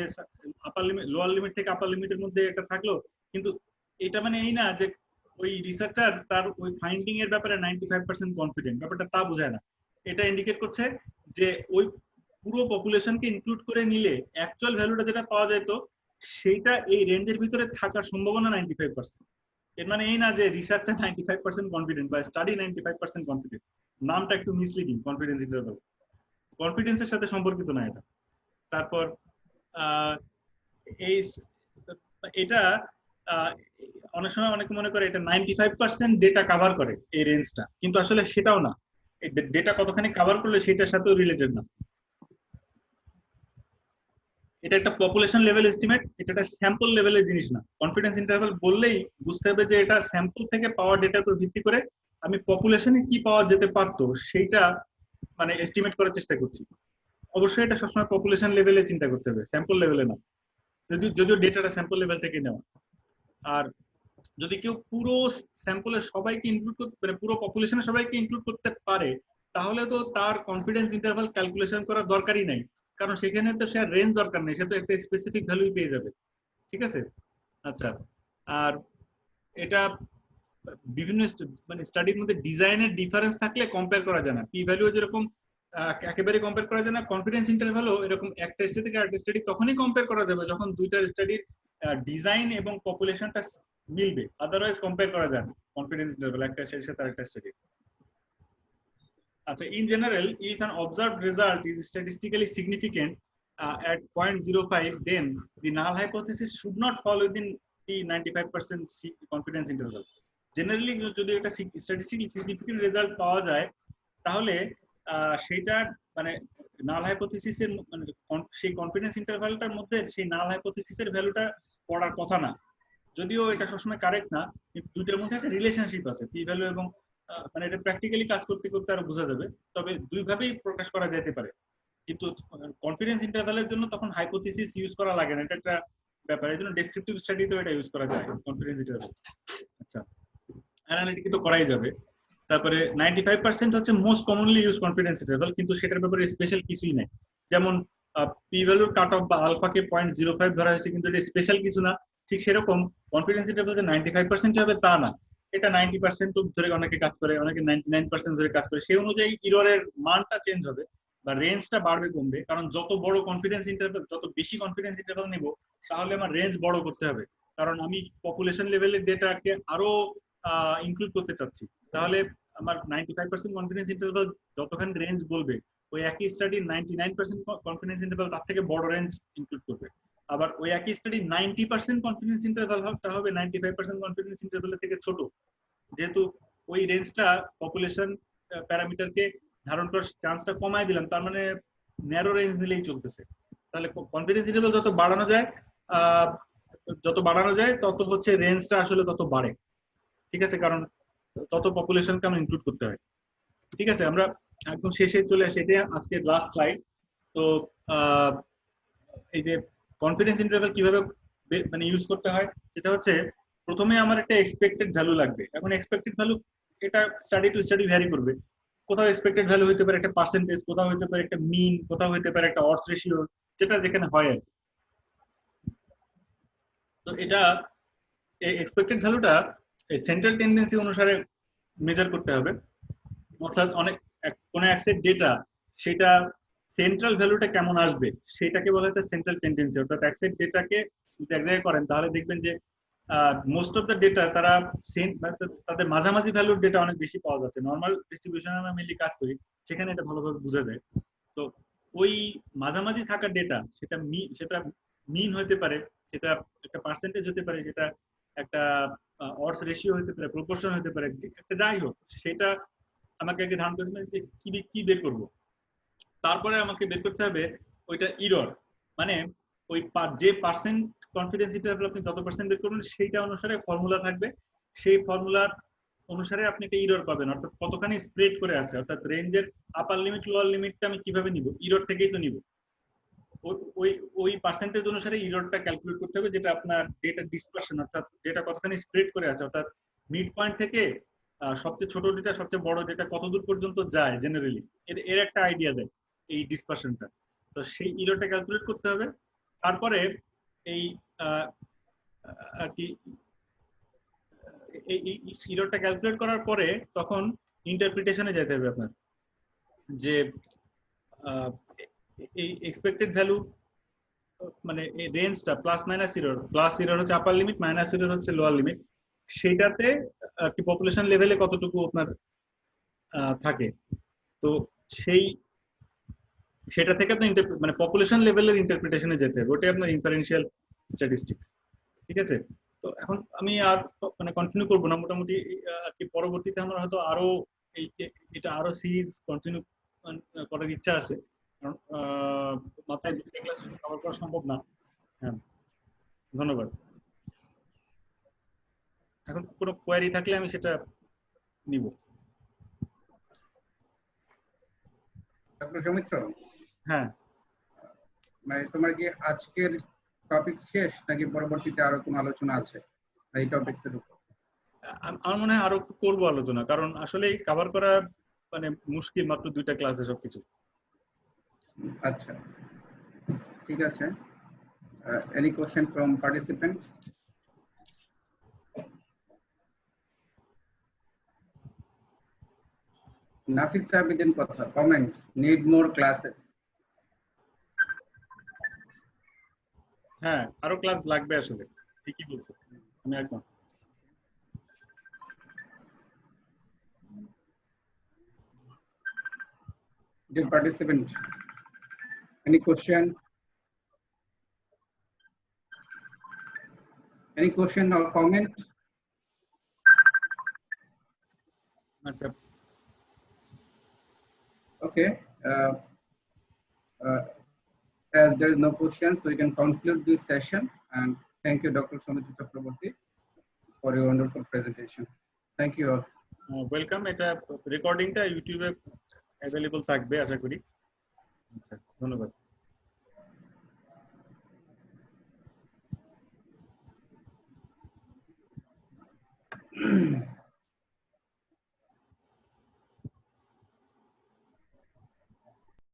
Speaker 1: আপার লিমিট লোয়ার লিমিট থেকে আপার লিমিটের মধ্যে একটা থাকলো, কিন্তু এটা মানে এই না যে ওই রিসার্চার তার ওই ফাইন্ডিং এর ব্যাপারে 95% কনফিডেন্ট, ব্যাপারটা তা বোঝায় না। এটা ইন্ডিকেট করছে যে ওই পুরো পপুলেশনকে ইনক্লুড করে নিলে অ্যাকচুয়াল ভ্যালুটা যেটা পাওয়া যেত সেইটা এই রেঞ্জের ভিতরে থাকার সম্ভাবনা 95%। এর মানে এই না যে রিসার্চার 95% কনফিডেন্ট বা স্টাডি 95% কনফিডেন্ট। নামটা একটু মিসলিডিং, কনফিডেন্স ইন্টারভাল কনফিডেন্সের সাথে সম্পর্কিত না এটা। তারপর এই এটা অনেক সময় অনেকে মনে করে এটা 95% ডেটা কভার করে এই রেঞ্জটা, কিন্তু আসলে সেটাও না। এই ডেটা কতখানি কভার করলে সেটার সাথেও রিলেটেড না। এটা একটা পপুলেশন লেভেল এস্টিমেট, এটা একটা স্যাম্পল লেভেলের জিনিস না। কনফিডেন্স ইন্টারভাল বললেই বুঝতে হবে যে এটা স্যাম্পল থেকে পাওয়া ডেটার উপর ভিত্তি করে আমি পপুলেশনে কি পাওয়া যেতে পারতো সেইটা মানে এস্টিমেট করার চেষ্টা করছি। অবশ্যই এটা সবসময় পপুলেশন লেভেলে চিন্তা করতে হবে, স্যাম্পল লেভেলে না, যদিও ডেটাটা স্যাম্পল লেভেল থেকে নেওয়া। আর যদি কেউ পুরো স্যাম্পলের সবাইকে ইনক্লুড করতে মানে পুরো পপুলেশনের সবাইকে ইনক্লুড করতে পারে, তাহলে তো তার কনফিডেন্স ইন্টারভাল ক্যালকুলেশন করার দরকারই নাই, কারণ সেখানে তো সে রেঞ্জ দরকার নেই, সে তো একটা স্পেসিফিক ভ্যালুই পেয়ে যাবে। ঠিক আছে? আচ্ছা, আর এটা বিভিন্ন মানে স্টাডির মধ্যে ডিজাইনের ডিফারেন্স থাকলে কম্পেয়ার করা যায় না। পি ভ্যালু যেরকম একেবারে কম্পেয়ার করা যায় না, কনফিডেন্স ইন্টারভালও এরকম একটা স্টাডি থেকে আরেকটা স্টাডি তখনই কম্পেয়ার করা যাবে যখন দুইটা স্টাডির ডিজাইন এবং পপুলেশনটা মিলবে, আদারওয়াইজ কম্পেয়ার করা যায় না কনফিডেন্স ইন্টারভাল একটা স্টাডির সাথে আরেকটা স্টাডি। আচ্ছা, in general, if an observed result is statistically significant at 0.05, then the null hypothesis should not fall within the 95% confidence interval. Generally, যদি একটা statistically significant result পাওয়া যায়, তাহলে সেটা মানে নাল হাইপোথিসিসের মানে সেই কনফিডেন্স ইন্টারভ্যালটার মধ্যে সেই নাল হাইপোথিসিসের ভ্যালুটা পড়ার কথা না। যদিও এটা সবসময় কারেক্ট না, কিন্তু দুইটার মধ্যে একটা রিলেশনশিপ আছে, পি ভ্যালু এবং মানে এটা প্র্যাকটিক্যালি কাজ করতে করতে আরো বোঝা যাবে। তবে দুইভাবেই প্রকাশ করা যেতে পারে, কিন্তু কনফিডেন্স ইন্টারভ্যালের জন্য তখন হাইপোথিসিস ইউজ করা লাগে না, এটা একটা ব্যাপার। এই জন্য ডেসক্রিপটিভ স্টাডিতেও এটা ইউজ করা যায় কনফিডেন্স ইন্টারভ্যাল। আচ্ছা, অ্যানালিটিক তো করাই যাবে। তারপরে 95% হচ্ছে most commonly use confidence interval, কিন্তু সেটার ব্যাপারে স্পেশাল কিছুই নাই। যেমন পি ভ্যালুর কাট অফ বা আলফাকে 0.05 ধরা হয়েছে, কিন্তু এটা স্পেশাল কিছু না। ঠিক সেরকম কনফিডেন্স ইন্টারভ্যাল যে 95% হবে তা না, এটা 90% ধরে অনেকে কাজ করে, অনেকে 99% ধরে কাজ করে। সেই অনুযায়ী ইররের মানটা চেঞ্জ হবে বা রেঞ্জটা বাড়বে কমবে, কারণ যত বড় কনফিডেন্স ইন্টারভ্যাল, যত বেশি কনফিডেন্স ইন্টারভ্যাল নিব, তাহলে আমার রেঞ্জ বড় করতে হবে, কারণ আমি পপুলেশন লেভেলের ডেটাকে আরো ইনক্লুড করতে চাচ্ছি। তাহলে আমার 95% কনফিডেন্স ইন্টারভ্যাল যতখানি রেঞ্জ বলবে, ওই একই স্টাডি 99% কনফিডেন্স ইন্টারভ্যাল তার থেকে বড় রেঞ্জ ইনক্লুড করবে। আবার ওই একই স্টাডি 90% কনফিডেন্স ইন্টারভ্যালটা হবে 95% কনফিডেন্স ইন্টারভ্যালের থেকে ছোট, যেহেতু ওই রেঞ্জটা পপুলেশন প্যারামিটারকে ধারণ করার চান্সটা কমায় দিলাম, তার মানে ন্যারো রেঞ্জ নিলেই চলতেছে। তাহলে কনফিডেন্স ইন্টারভ্যাল যত বাড়ানো যায় তত হচ্ছে রেঞ্জটা আসলে তত বাড়ে। ঠিক আছে, কারণ তত পপুলেশনকে আমরা ইনক্লুড করতে হয়। ঠিক আছে, আমরা একদম শেষে চলে আসি, এটা আজকের লাস্ট স্লাইড। তো এই যে কনফিডেন্স ইন্টারভ্যাল কিভাবে মানে ইউজ করতে হয়, সেটা হচ্ছে প্রথমে আমার একটা এক্সপেক্টেড ভ্যালু লাগবে। এখন এক্সপেক্টেড ভ্যালু এটা স্টাডি টু স্টাডি ভ্যারি করবে। কোথাও এক্সপেক্টেড ভ্যালু হতে পারে একটা পার্সেন্টেজ, কোথাও হতে পারে একটা মিন, কোথাও হতে পারে একটা অডস রেশিও, যেটা যেখানে হয় আর কি। তো এটা এক্সপেক্টেড ভ্যালুটা সেন্ট্রাল টেন্ডেন্সি অনুসারে মেজার করতে হবে। অর্থাৎ কোন এক সেট ডেটা, সেটা সেন্ট্রাল ভ্যালুটা কেমন আসবে সেটাকে বলা হচ্ছে সেন্ট্রাল টেন্ডেন্সি। অর্থাৎ এক সেট ডেটাকে যদি এক জায়গায় করেন, তাহলে দেখবেন যে মোস্ট অফ দ্য ডেটা তারা তাদের মাঝামাঝি ভ্যালুর ডেটা অনেক বেশি পাওয়া যাচ্ছে। নর্মাল ডিস্ট্রিবিউশনে আমরা মেনলি কাজ করি, সেখানে এটা ভালোভাবে বোঝা যায়। তো ওই মাঝামাঝি থাকা ডেটা, সেটা মিন হতে পারে, সেটা একটা পার্সেন্টেজ হতে পারে, সেটা একটা অডস রেশিও হতে পারে, প্রপোর্শন হতে পারে, একটা যাই হোক, সেটা আমাকে আগে ধারণ করতে হবে যে কি বের করব। তারপরে আমাকে বের করতে হবে ওইটা ইরর, মানে ওই যে পার্সেন্ট কনফিডেন্স ইন্টারভ্যাল আপনি যত পার্সেন্ট বের করবেন সেইটা অনুসারে ফর্মুলা থাকবে, সেই ফর্মুলার অনুসারে আপনি একটা ইরর পাবেন, অর্থাৎ কতখানি স্প্রেড করে আছে, অর্থাৎ রেঞ্জের আপার লিমিট লোয়ার লিমিটটা আমি কিভাবে নিব, ইরর থেকেই তো নিব। ওই পার্সেন্টেজ অনুসারে ইররটা ক্যালকুলেট করতে হবে, যেটা আপনার ডেটা ডিসপারশন, অর্থাৎ ডেটা কতখানি স্প্রেড করে আছে, অর্থাৎ মিড পয়েন্ট থেকে সবচেয়ে ছোট ডেটা সবচেয়ে বড় ডেটা কতদূর পর্যন্ত যায় জেনারেলি, এর একটা আইডিয়া দেয় এই ডিসপারশনটা। তো সেই ইররটা ক্যালকুলেট করতে হবে। তারপরে এই আর কি এই ইররটা ক্যালকুলেট করার পরে তখন ইন্টারপ্রিটেশনে যেতে হবে আপনার, যে এই এক্সপেক্টেড ভ্যালু মানে এই রেঞ্জটা প্লাস মাইনাস জিরোর, প্লাস জিরোর হচ্ছে আপার লিমিট, মাইনাস জিরোর হচ্ছে লোয়ার লিমিট, সেইটাতে আর কি পপুলেশন লেভেলে কতটুকু আপনার থাকে। তো সেই সেটা থেকে আপনি মানে পপুলেশন লেভেলের ইন্টারপ্রিটেশনে যেতে হবে, ওটাই আপনার ইনফারেন্সিয়াল স্ট্যাটিস্টিক্স। ঠিক আছে? তো এখন আমি আর মানে কন্টিনিউ করবো না, মোটামুটি আর কি পরবর্তীতে আমরা হয়তো আরো এটা আরো সিরিজ কন্টিনিউ করার ইচ্ছা আছে, কারণ মাথায় দুটো ক্লাস কভার করা সম্ভব না। হ্যাঁ, ধন্যবাদ। এখন কোনো কোয়ারি থাকলে আমি সেটা নিব।
Speaker 2: ডক্টর সৌমিত্র,
Speaker 1: হ্যাঁ,
Speaker 2: মানে তোমার কি আজকের টপিক শেষ নাকি পরবর্তীতে আরো কোনো আলোচনা আছে এই টপিকস এর উপর?
Speaker 1: আমার মনে হয় আরো করবো আলোচনা, কারণ আসলে কভার করা মানে মুশকিল মাত্র 2টা ক্লাসে সবকিছু।
Speaker 2: আচ্ছা, ঠিক আছে। Any question from participant? Nafisa বিদিন কথা, কমেন্ট, নিড মোর ক্লাসেস।
Speaker 1: হ্যাঁ, আরো ক্লাস লাগবে আসলে, ঠিকই বলছো, আমি একদম।
Speaker 2: Dear participant, any question? Any question or comment?
Speaker 1: আচ্ছা,
Speaker 2: Okay. As there is no questions, we can conclude this session. And thank you, Dr. Soumitra Chakraborty, for your wonderful presentation. Thank you all.
Speaker 1: Welcome. এটা রেকর্ডিংটা ইউটিউবে available থাকবে আশা করি। আচ্ছা, ধন্যবাদ।